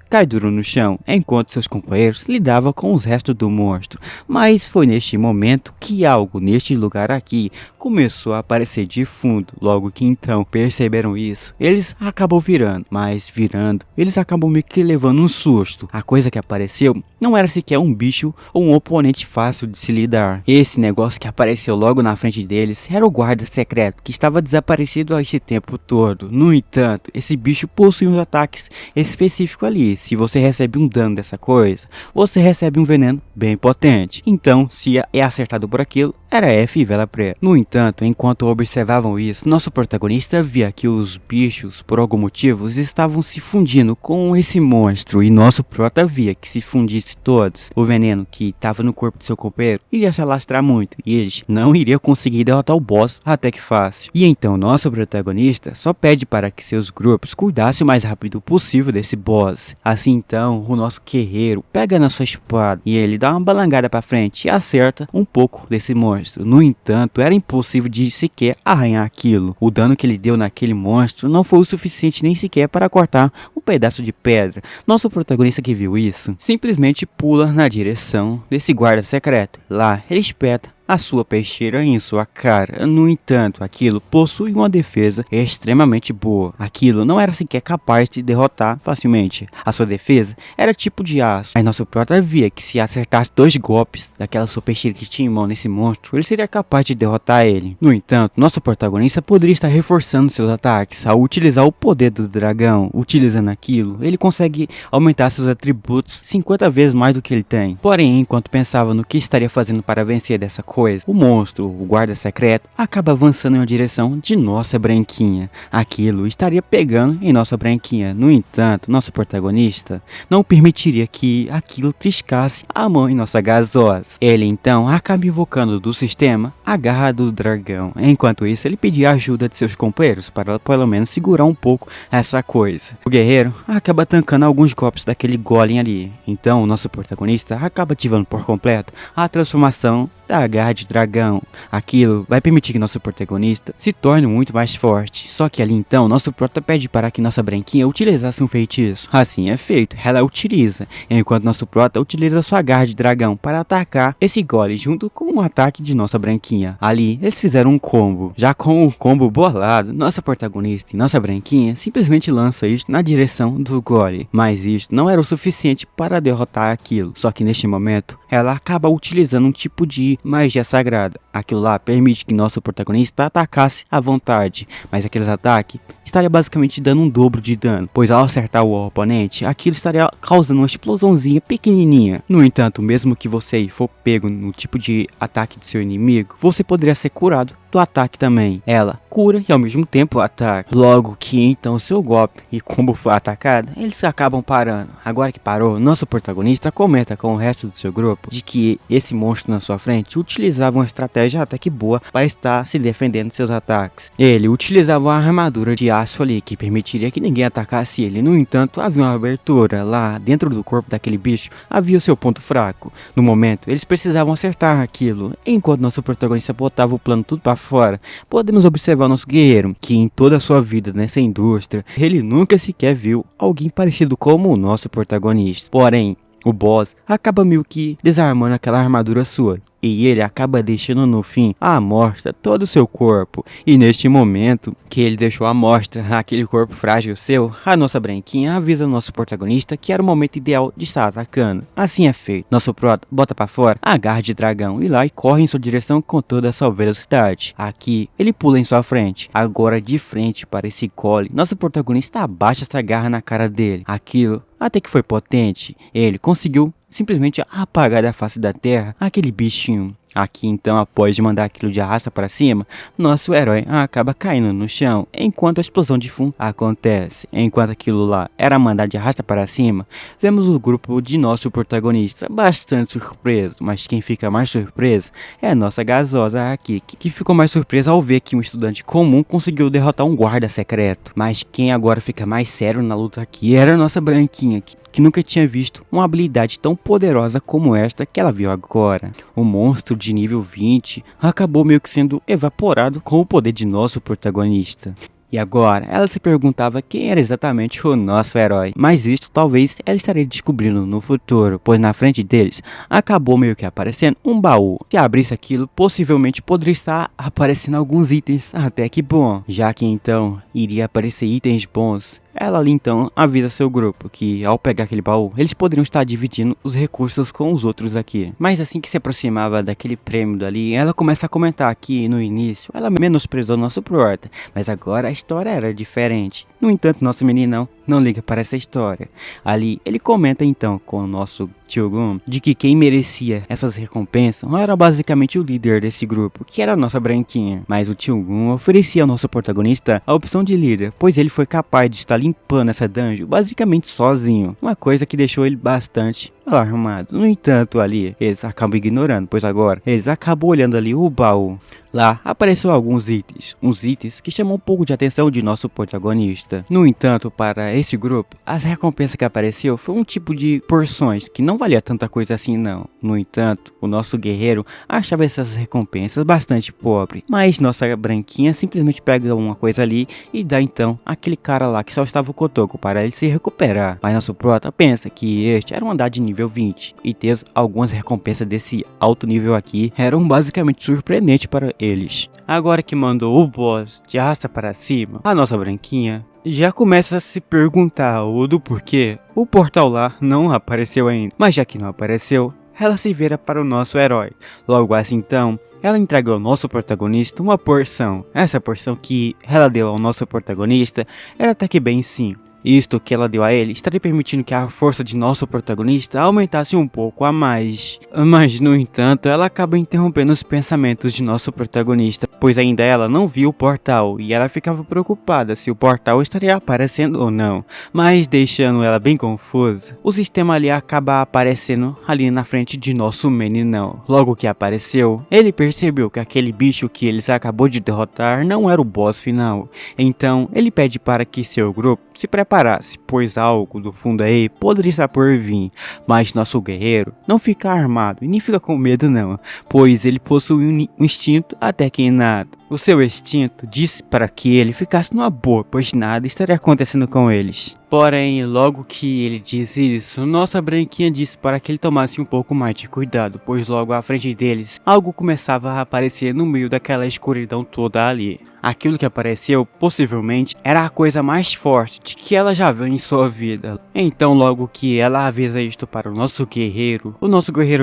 cai duro no chão, enquanto seus companheiros lidavam com os restos do monstro. Mas foi neste momento que algo neste lugar aqui começou a aparecer de fundo. Logo que então perceberam isso, eles acabam virando, mas virando, eles acabam meio que levando um susto. A coisa que apareceu não era sequer um bicho ou um oponente fácil de se lidar. Esse negócio que apareceu logo na frente deles era o guarda secreto, que estava desaparecido há esse tempo todo. No entanto, esse bicho possui uns ataques específicos ali. Se você recebe um dano dessa coisa, você recebe um veneno bem potente. Então, se é acertado por aquilo, era F e vela preta. No entanto, enquanto observavam isso, nosso protagonista via que os bichos, por algum motivo, estavam se fundindo com esse monstro. E nosso prota via que se fundisse todos, o veneno que estava no corpo de seu companheiro iria se alastrar muito. E eles não iriam conseguir derrotar o boss até que fácil. E então nosso protagonista só pede para que seus grupos cuidassem o mais rápido possível desse boss. Assim então, o nosso guerreiro pega na sua espada e ele dá uma balangada para frente e acerta um pouco desse monstro. No entanto, era impossível de sequer arranhar aquilo. O dano que ele deu naquele monstro não foi o suficiente nem sequer para cortar um pedaço de pedra. Nosso protagonista que viu isso, simplesmente pula na direção desse guarda secreto. Lá, ele espeta a sua peixeira em sua cara. No entanto, aquilo possui uma defesa extremamente boa. Aquilo não era sequer capaz de derrotar facilmente. A sua defesa era tipo de aço. Aí nosso prota via que se acertasse 2 golpes daquela sua peixeira que tinha em mão nesse monstro, ele seria capaz de derrotar ele. No entanto, nosso protagonista poderia estar reforçando seus ataques ao utilizar o poder do dragão. Utilizando aquilo, ele consegue aumentar seus atributos 50 vezes mais do que ele tem. Porém, enquanto pensava no que estaria fazendo para vencer dessa coisa, o monstro, o guarda secreto, acaba avançando em uma direção de nossa branquinha. Aquilo estaria pegando em nossa branquinha. No entanto, nosso protagonista não permitiria que aquilo triscasse a mão em nossa gasosa. Ele então acaba invocando do sistema a garra do dragão. Enquanto isso, ele pedia ajuda de seus companheiros para pelo menos segurar um pouco essa coisa. O guerreiro acaba tancando alguns golpes daquele golem ali. Então, o nosso protagonista acaba ativando por completo a transformação da garra de dragão. Aquilo vai permitir que nosso protagonista se torne muito mais forte. Só que ali então, nosso prota pede para que nossa branquinha utilizasse um feitiço. Assim é feito, ela utiliza, enquanto nosso prota utiliza sua garra de dragão para atacar esse golem junto com o ataque de nossa branquinha. Ali, eles fizeram um combo. Já com o combo bolado, nossa protagonista e nossa branquinha simplesmente lança isto na direção do golem. Mas isto não era o suficiente para derrotar aquilo. Só que neste momento, ela acaba utilizando um tipo de magia sagrada. Aquilo lá permite que nosso protagonista atacasse à vontade, mas aqueles ataques estaria basicamente dando um dobro de dano, pois ao acertar o oponente, aquilo estaria causando uma explosãozinha pequenininha. No entanto, mesmo que você for pego no tipo de ataque do seu inimigo, você poderia ser curado do ataque também. Ela cura e ao mesmo tempo ataca. Logo que então seu golpe e combo foi atacado, eles acabam parando. Agora que parou, nosso protagonista comenta com o resto do seu grupo de que esse monstro na sua frente utilizava uma estratégia até que boa para estar se defendendo de seus ataques. Ele utilizava uma armadura de aço ali que permitiria que ninguém atacasse ele. No entanto, havia uma abertura lá dentro do corpo daquele bicho, havia o seu ponto fraco. No momento, eles precisavam acertar aquilo. Enquanto nosso protagonista botava o plano tudo para fora, podemos observar o nosso guerreiro, que em toda a sua vida nessa indústria, ele nunca sequer viu alguém parecido como o nosso protagonista. Porém, o boss acaba meio que desarmando aquela armadura sua. e ele acaba deixando no fim à mostra todo o seu corpo. E neste momento que ele deixou à mostra aquele corpo frágil seu, a nossa branquinha avisa o nosso protagonista que era o momento ideal de estar atacando. Assim é feito. Nosso prota bota pra fora a garra de dragão e lá e corre em sua direção com toda a sua velocidade. Aqui ele pula em sua frente. Agora de frente para esse gole, nosso protagonista abaixa essa garra na cara dele. Aquilo até que foi potente. Ele conseguiu simplesmente apagar da face da terra aquele bichinho. Aqui então, após mandar aquilo de arrasta para cima, nosso herói acaba caindo no chão, enquanto a explosão de fundo acontece. Enquanto aquilo lá era mandado de arrasta para cima, vemos o grupo de nosso protagonista bastante surpreso, mas quem fica mais surpreso é a nossa gasosa aqui, que ficou mais surpresa ao ver que um estudante comum conseguiu derrotar um guarda secreto. Mas quem agora fica mais sério na luta aqui era a nossa branquinha, que nunca tinha visto uma habilidade tão poderosa como esta que ela viu agora. O monstro de nível 20 acabou meio que sendo evaporado com o poder de nosso protagonista. E agora, ela se perguntava quem era exatamente o nosso herói, mas isto talvez ela estaria descobrindo no futuro, pois na frente deles acabou meio que aparecendo um baú. Se abrisse aquilo, possivelmente poderia estar aparecendo alguns itens até que bom, já que então iria aparecer itens bons. Ela ali então avisa seu grupo que ao pegar aquele baú, eles poderiam estar dividindo os recursos com os outros aqui. Mas assim que se aproximava daquele prêmio dali, ela começa a comentar que no início ela menosprezou nosso prota, mas agora a história era diferente. No entanto, nosso meninão não liga para essa história. Ali ele comenta então com o nosso Tio de que quem merecia essas recompensas era basicamente o líder desse grupo, que era a nossa branquinha. Mas o Tio oferecia ao nosso protagonista a opção de líder, pois ele foi capaz de estar limpando essa dungeon basicamente sozinho, uma coisa que deixou ele bastante alarmado. No entanto, ali eles acabam ignorando, pois agora eles acabam olhando ali o baú. Lá apareceu alguns itens, uns itens que chamam um pouco de atenção de nosso protagonista. No entanto, para esse grupo, as recompensas que apareceu foi um tipo de porções que não valia tanta coisa assim não. No entanto, o nosso guerreiro achava essas recompensas bastante pobre, mas nossa branquinha simplesmente pega uma coisa ali e dá então aquele cara lá que só estava o cotoco para ele se recuperar. Mas nosso prota pensa que este era um andar de nível 20 e ter algumas recompensas desse alto nível aqui eram basicamente surpreendentes para eles. Agora que mandou o boss de arrasta para cima, a nossa branquinha já começa a se perguntar o do porquê o portal lá não apareceu ainda. Mas já que não apareceu, ela se vira para o nosso herói. Logo assim então, ela entrega ao nosso protagonista uma porção. Essa porção que ela deu ao nosso protagonista era até que bem sim. Isto que ela deu a ele estaria permitindo que a força de nosso protagonista aumentasse um pouco a mais. Mas, no entanto, ela acaba interrompendo os pensamentos de nosso protagonista, pois ainda ela não viu o portal e ela ficava preocupada se o portal estaria aparecendo ou não. Mas, deixando ela bem confusa, o sistema ali acaba aparecendo ali na frente de nosso meninão. Logo que apareceu, ele percebeu que aquele bicho que eles acabou de derrotar não era o boss final. Então, ele pede para que seu grupo se preparasse, pois algo do fundo aí poderia estar por vir. Mas nosso guerreiro não fica armado e nem fica com medo não, pois ele possui um instinto até que inado. O seu instinto disse para que ele ficasse numa boa, pois nada estaria acontecendo com eles. Porém, logo que ele diz isso, nossa branquinha disse para que ele tomasse um pouco mais de cuidado, pois logo à frente deles, algo começava a aparecer no meio daquela escuridão toda ali. Aquilo que apareceu, possivelmente, era a coisa mais forte de que ela já viu em sua vida. Então, logo que ela avisa isto para o nosso guerreiro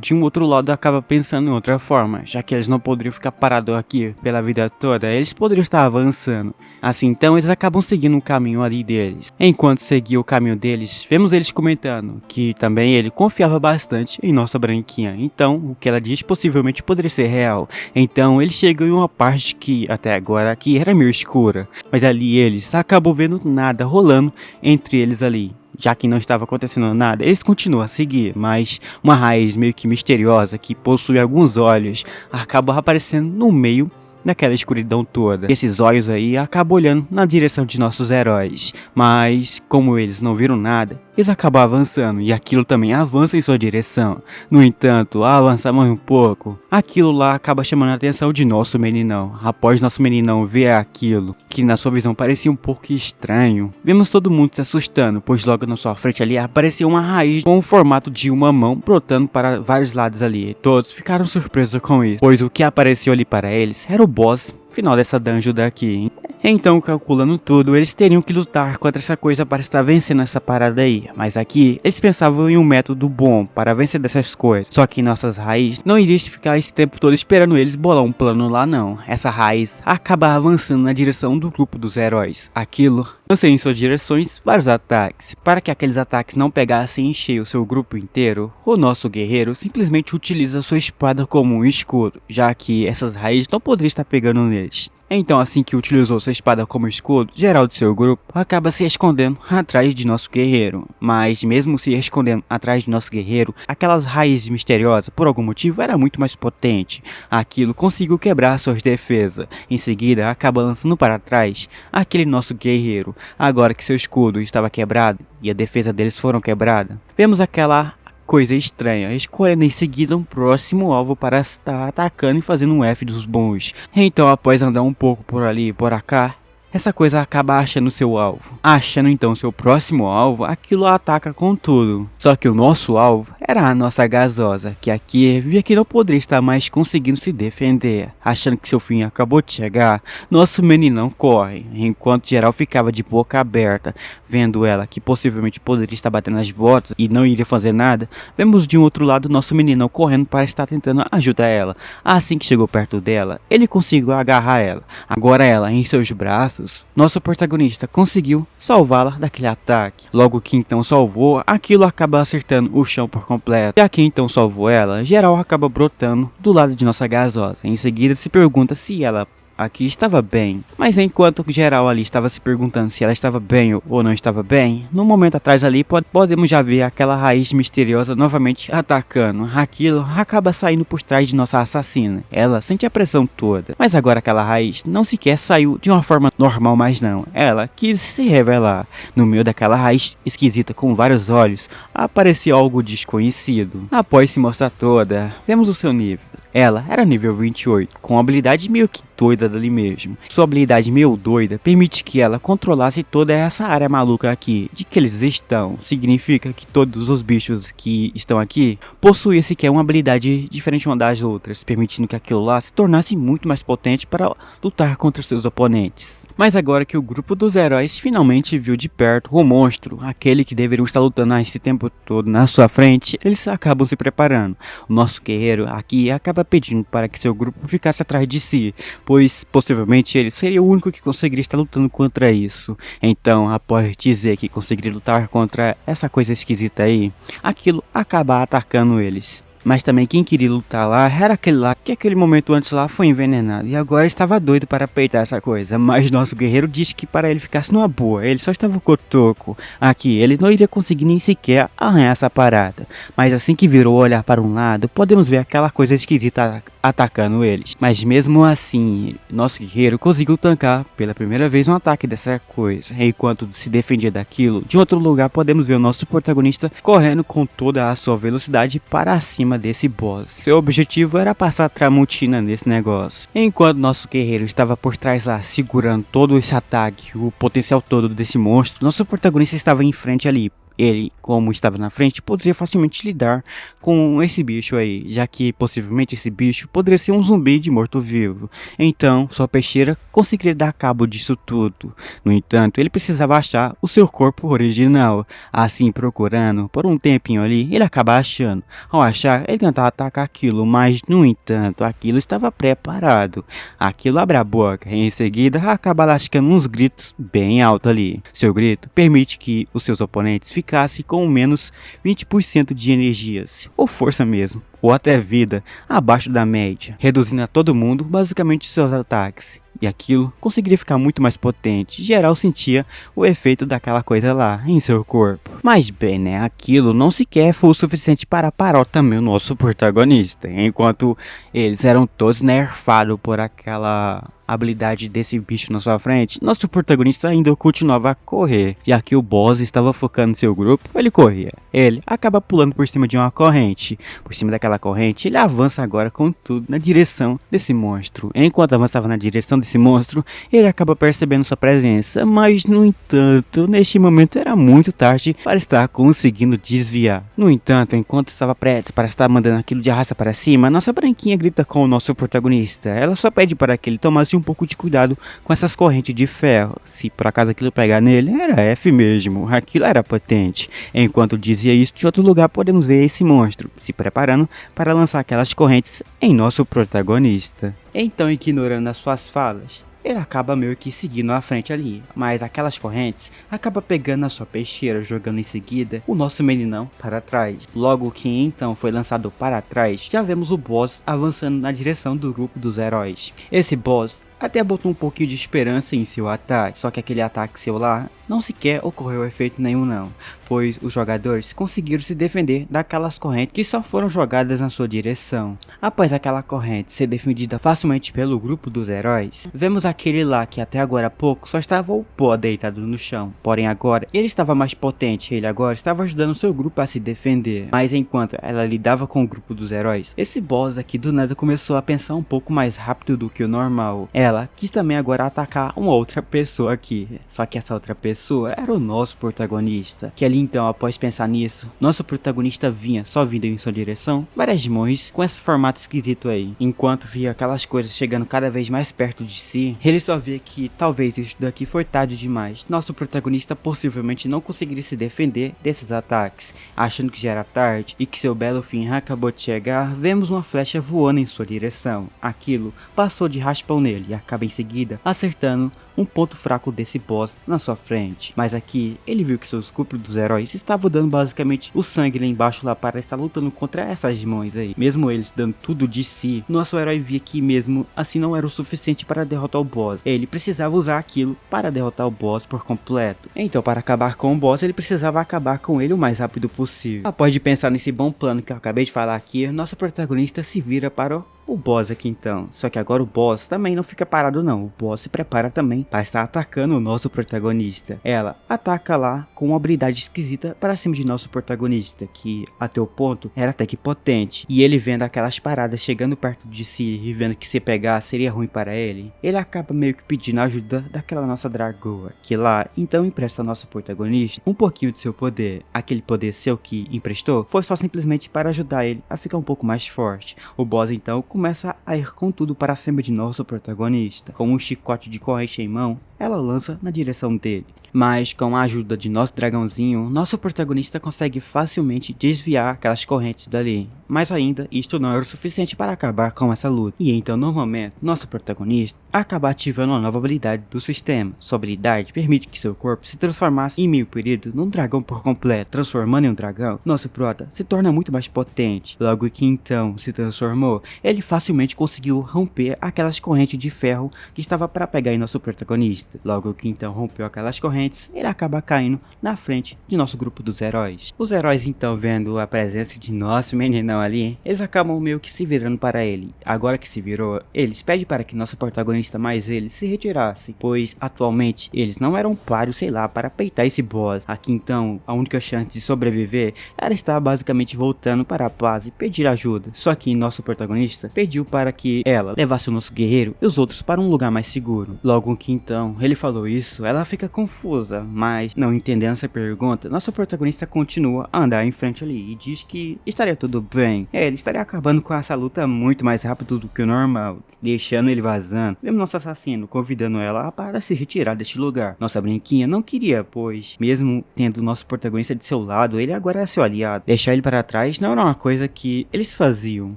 de um outro lado acaba pensando em outra forma, já que eles não poderiam ficar parados aqui pela vida toda, eles poderiam estar avançando. Assim, então, eles acabam seguindo o caminho ali deles. Enquanto seguia o caminho deles, vemos eles comentando que também ele confiava bastante em nossa branquinha. Então, o que ela diz possivelmente poderia ser real. Então, eles chegam em uma parte que, até agora, que era meio escura, mas ali eles acabam vendo nada rolando entre eles ali. Já que não estava acontecendo nada, eles continuam a seguir, mas uma raiz meio que misteriosa que possui alguns olhos acaba aparecendo no meio daquela escuridão toda. Esses olhos aí acabam olhando na direção de nossos heróis, mas como eles não viram nada, eles acabam avançando e aquilo também avança em sua direção. No entanto, ao avançar mais um pouco, aquilo lá acaba chamando a atenção de nosso meninão. Após nosso meninão ver aquilo, que na sua visão parecia um pouco estranho, vemos todo mundo se assustando, pois logo na sua frente ali apareceu uma raiz com o formato de uma mão brotando para vários lados ali. Todos ficaram surpresos com isso, pois o que apareceu ali para eles era o boss final dessa dungeon daqui. Então, calculando tudo, eles teriam que lutar contra essa coisa para estar vencendo essa parada aí. Mas aqui, eles pensavam em um método bom para vencer dessas coisas. Só que nossas raízes não iriam ficar esse tempo todo esperando eles bolar um plano lá não. Essa raiz acaba avançando na direção do grupo dos heróis. Aquilo lança em suas direções vários ataques. Para que aqueles ataques não pegassem em cheio o seu grupo inteiro, o nosso guerreiro simplesmente utiliza sua espada como um escudo, já que essas raízes não poderiam estar pegando neles. Então, assim que utilizou sua espada como escudo, geral do seu grupo acaba se escondendo atrás de nosso guerreiro. Mas mesmo se escondendo atrás de nosso guerreiro, aquelas raízes misteriosas, por algum motivo, era muito mais potente. Aquilo conseguiu quebrar suas defesas. Em seguida, acaba lançando para trás aquele nosso guerreiro. Agora que seu escudo estava quebrado e a defesa deles foram quebrada, vemos aquela coisa estranha, escolhendo em seguida um próximo alvo para estar atacando e fazendo um F dos bons. Então, após andar um pouco por ali e por cá, essa coisa acaba achando seu alvo. Achando então seu próximo alvo, aquilo ataca com tudo. Só que o nosso alvo era a nossa gasosa, que aqui via que não poderia estar mais conseguindo se defender. Achando que seu fim acabou de chegar, nosso meninão corre, enquanto geral ficava de boca aberta, vendo ela que possivelmente poderia estar batendo as botas e não iria fazer nada. Vemos de um outro lado nosso meninão correndo para estar tentando ajudar ela. Assim que chegou perto dela, ele conseguiu agarrar ela. Agora ela em seus braços, nosso protagonista conseguiu salvá-la daquele ataque. Logo que então salvou, aquilo acaba acertando o chão por completo. E aqui então salvou ela, geral acaba brotando do lado de nossa gasosa. Em seguida se pergunta se ela aqui estava bem, mas enquanto geral ali estava se perguntando se ela estava bem ou não estava bem, no momento atrás ali podemos já ver aquela raiz misteriosa novamente atacando. Aquilo acaba saindo por trás de nossa assassina. Ela sente a pressão toda, mas agora aquela raiz não sequer saiu de uma forma normal mais não. Ela quis se revelar. No meio daquela raiz esquisita com vários olhos, apareceu algo desconhecido. Após se mostrar toda, vemos o seu nível. Ela era nível 28, com uma habilidade meio que doida dali mesmo. Sua habilidade meio doida permite que ela controlasse toda essa área maluca aqui. De que eles estão, significa que todos os bichos que estão aqui possuem sequer uma habilidade diferente uma das outras, permitindo que aquilo lá se tornasse muito mais potente para lutar contra seus oponentes. Mas agora que o grupo dos heróis finalmente viu de perto o monstro, aquele que deveriam estar lutando esse tempo todo na sua frente, eles acabam se preparando. O nosso guerreiro aqui acaba pedindo para que seu grupo ficasse atrás de si, pois possivelmente ele seria o único que conseguiria estar lutando contra isso. Então, após dizer que conseguiria lutar contra essa coisa esquisita aí, aquilo acaba atacando eles. Mas também quem queria lutar lá era aquele lá que aquele momento antes lá foi envenenado e agora estava doido para peitar essa coisa. Mas nosso guerreiro disse que para ele ficasse numa boa, ele só estava cotoco. Aqui ele não iria conseguir nem sequer arranhar essa parada. Mas assim que virou olhar para um lado, podemos ver aquela coisa esquisita atacando eles. Mas mesmo assim, nosso guerreiro conseguiu tancar pela primeira vez um ataque dessa coisa. Enquanto se defendia daquilo, de outro lugar podemos ver o nosso protagonista correndo com toda a sua velocidade para cima desse boss. Seu objetivo era passar a Tramontina nesse negócio. Enquanto nosso guerreiro estava por trás lá, segurando todo esse ataque, o potencial todo desse monstro, nosso protagonista estava em frente ali. Ele, como estava na frente, poderia facilmente lidar com esse bicho aí, já que possivelmente esse bicho poderia ser um zumbi de morto-vivo. Então, sua peixeira conseguiria dar cabo disso tudo. No entanto, ele precisava achar o seu corpo original. Assim, procurando por um tempinho ali, ele acaba achando. Ao achar, ele tentava atacar aquilo, mas no entanto, aquilo estava preparado. Aquilo abre a boca e em seguida acaba lascando uns gritos bem alto ali. Seu grito permite que os seus oponentes ficasse com menos 20% de energias, ou força mesmo. ou até vida abaixo da média, reduzindo a todo mundo basicamente seus ataques. E aquilo conseguiria ficar muito mais potente. Geral sentia o efeito daquela coisa lá em seu corpo. Mas bem, né? Aquilo não sequer foi o suficiente para parar também o nosso protagonista. Enquanto eles eram todos nerfados por aquela habilidade desse bicho na sua frente, nosso protagonista ainda continuava a correr. Já que o boss estava focando em seu grupo, ele corria. Ele acaba pulando por cima de uma corrente. Por cima daquela corrente, ele avança agora com tudo na direção desse monstro. Enquanto avançava na direção desse monstro, ele acaba percebendo sua presença, mas no entanto, neste momento era muito tarde para estar conseguindo desviar. No entanto, enquanto estava prestes para estar mandando aquilo de arrasta para cima, nossa branquinha grita com o nosso protagonista. Ela só pede para que ele tomasse um pouco de cuidado com essas correntes de ferro. Se por acaso aquilo pegar nele, era F mesmo, aquilo era potente. Enquanto dizia isso, de outro lugar podemos ver esse monstro se preparando para lançar aquelas correntes em nosso protagonista. Então, ignorando as suas falas, ele acaba meio que seguindo à frente ali, mas aquelas correntes acaba pegando na sua peixeira, jogando em seguida o nosso meninão para trás. Logo que então foi lançado para trás, já vemos o boss avançando na direção do grupo dos heróis. Esse boss até botou um pouquinho de esperança em seu ataque, só que aquele ataque seu lá não sequer ocorreu efeito nenhum não, pois os jogadores conseguiram se defender daquelas correntes que só foram jogadas na sua direção. Após aquela corrente ser defendida facilmente pelo grupo dos heróis, vemos aquele lá que até agora há pouco só estava o pó deitado no chão, porém agora ele estava mais potente, ele agora estava ajudando seu grupo a se defender. Mas enquanto ela lidava com o grupo dos heróis, esse boss aqui do nada começou a pensar um pouco mais rápido do que o normal. Ela quis também agora atacar uma outra pessoa aqui, só que essa outra pessoa era o nosso protagonista, que ali então, após pensar nisso, nosso protagonista vinha só vindo em sua direção várias mãos com esse formato esquisito aí. Enquanto via aquelas coisas chegando cada vez mais perto de si, ele só via que talvez isso daqui foi tarde demais. Nosso protagonista possivelmente não conseguiria se defender desses ataques. Achando que já era tarde e que seu belo fim acabou de chegar, vemos uma flecha voando em sua direção. Aquilo passou de raspão nele e acaba em seguida acertando um ponto fraco desse boss na sua frente. Mas aqui ele viu que seus grupos dos heróis estavam dando basicamente o sangue lá embaixo lá para estar lutando contra essas mãos aí. Mesmo eles dando tudo de si, nosso herói via que mesmo assim não era o suficiente para derrotar o boss. Ele precisava usar aquilo para derrotar o boss por completo. Então, para acabar com o boss, ele precisava acabar com ele o mais rápido possível. Após de pensar nesse bom plano que eu acabei de falar aqui, nosso protagonista se vira para o boss aqui então. Só que agora o boss também não fica parado não. O boss se prepara também para estar atacando o nosso protagonista. Ela ataca lá com uma habilidade esquisita para cima de nosso protagonista, que até o ponto era até que potente. E ele vendo aquelas paradas chegando perto de si e vendo que se pegar seria ruim para ele, ele acaba meio que pedindo ajuda daquela nossa dragoa, que lá então empresta ao nosso protagonista um pouquinho de seu poder. Aquele poder seu que emprestou foi só simplesmente para ajudar ele a ficar um pouco mais forte. O boss então começa a ir com tudo para cima de nosso protagonista. Com um chicote de corrente em mão, ela lança na direção dele. Mas com a ajuda de nosso dragãozinho, nosso protagonista consegue facilmente desviar aquelas correntes dali. Mas ainda, isto não era o suficiente para acabar com essa luta. E então, no momento, nosso protagonista acaba ativando uma nova habilidade do sistema. Sua habilidade permite que seu corpo se transformasse em meio período num dragão por completo. Transformando em um dragão, nosso prota se torna muito mais potente. Logo que então se transformou, ele facilmente conseguiu romper aquelas correntes de ferro que estava para pegar em nosso protagonista. Logo que então rompeu aquelas correntes, ele acaba caindo na frente de nosso grupo dos heróis. Os heróis então, vendo a presença de nosso meninão ali, eles acabam meio que se virando para ele. Agora que se virou, eles pedem para que nosso protagonista mais ele se retirasse, pois atualmente eles não eram páreos, sei lá, para peitar esse boss. Aqui então, a única chance de sobreviver era estar basicamente voltando para a paz e pedir ajuda. Só que nosso protagonista pediu para que ela levasse o nosso guerreiro e os outros para um lugar mais seguro. Logo que então ele falou isso, ela fica confusa, mas não entendendo essa pergunta, nosso protagonista continua a andar em frente ali e diz que estaria tudo bem. Ele estaria acabando com essa luta muito mais rápido do que o normal, deixando ele vazando. Vemos nosso assassino convidando ela para se retirar deste lugar. Nossa brinquinha não queria, pois mesmo tendo nosso protagonista de seu lado, ele agora é seu aliado. Deixar ele para trás não era uma coisa que eles faziam,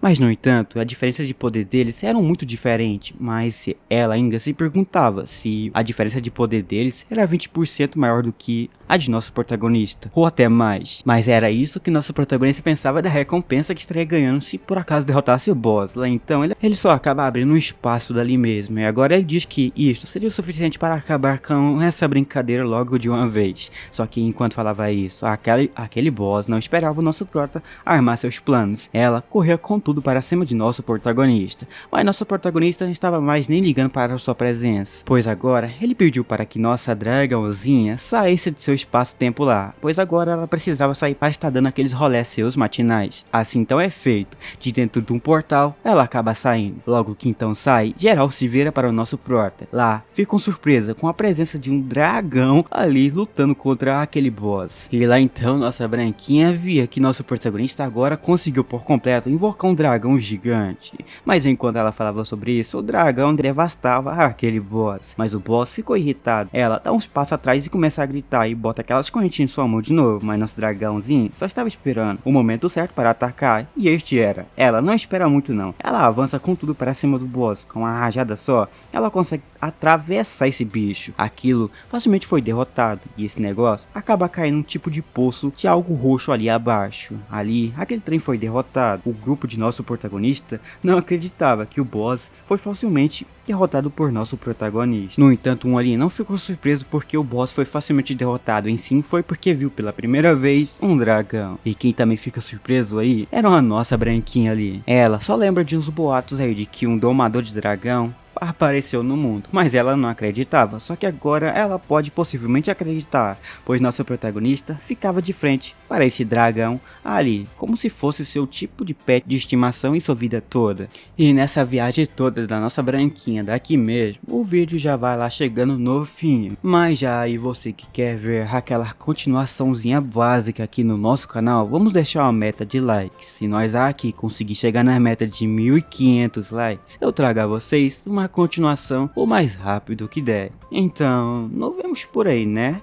mas no entanto, a diferença de poder deles era muito diferente. Mas ela ainda se perguntava se a diferença de poder deles era 20% maior do que a de nosso protagonista, ou até mais. Mas era isso que nosso protagonista pensava da recompensa que estaria ganhando se por acaso derrotasse o boss lá. Então ele só acaba abrindo um espaço dali mesmo, e agora ele diz que isto seria o suficiente para acabar com essa brincadeira logo de uma vez. Só que enquanto falava isso, aquele boss não esperava o nosso prota armar seus planos. Ela corria com tudo para cima de nosso protagonista, mas nosso protagonista não estava mais nem ligando para sua presença, pois agora ele pediu para que nossa dragãozinha saísse de seu espaço-tempo lá, pois agora ela precisava sair para estar dando aqueles rolés seus matinais. Assim então é feito, de dentro de um portal ela acaba saindo. Logo que então sai, geral se vira para o nosso prota. Lá ficam surpresa com a presença de um dragão ali lutando contra aquele boss. E lá então nossa branquinha via que nosso protagonista agora conseguiu por completo invocar um dragão gigante. Mas enquanto ela falava sobre isso, o dragão devastava aquele boss. Mas o boss ficou irritado. Ela dá uns passos atrás e começa a gritar e bota aquelas correntinhas em sua mão de novo. Mas nosso dragãozinho só estava esperando o momento certo para atacar, e este era. Ela não espera muito não. Ela avança com tudo para cima do boss. Com uma rajada só, ela consegue atravessar esse bicho. Aquilo facilmente foi derrotado, e esse negócio acaba caindo num tipo de poço de algo roxo ali abaixo. Ali, aquele trem foi derrotado. O grupo de nosso protagonista não acreditava que o boss foi facilmente derrotado por nosso protagonista. No entanto, um ali não ficou surpreso porque o boss foi facilmente derrotado, em si foi porque viu pela primeira vez um dragão. E quem também fica surpreso aí era a nossa branquinha ali. Ela só lembra de uns boatos aí de que um domador de dragão apareceu no mundo, mas ela não acreditava. Só que agora ela pode possivelmente acreditar, pois nosso protagonista ficava de frente para esse dragão ali, como se fosse seu tipo de pet de estimação em sua vida toda. E nessa viagem toda da nossa branquinha daqui mesmo, o vídeo já vai lá chegando no fim. Mas já aí você que quer ver aquela continuaçãozinha básica aqui no nosso canal, vamos deixar uma meta de likes. Se nós aqui conseguir chegar na meta de 1500 likes, eu trago a vocês uma continuação o mais rápido que der. Então, nos vemos por aí, né?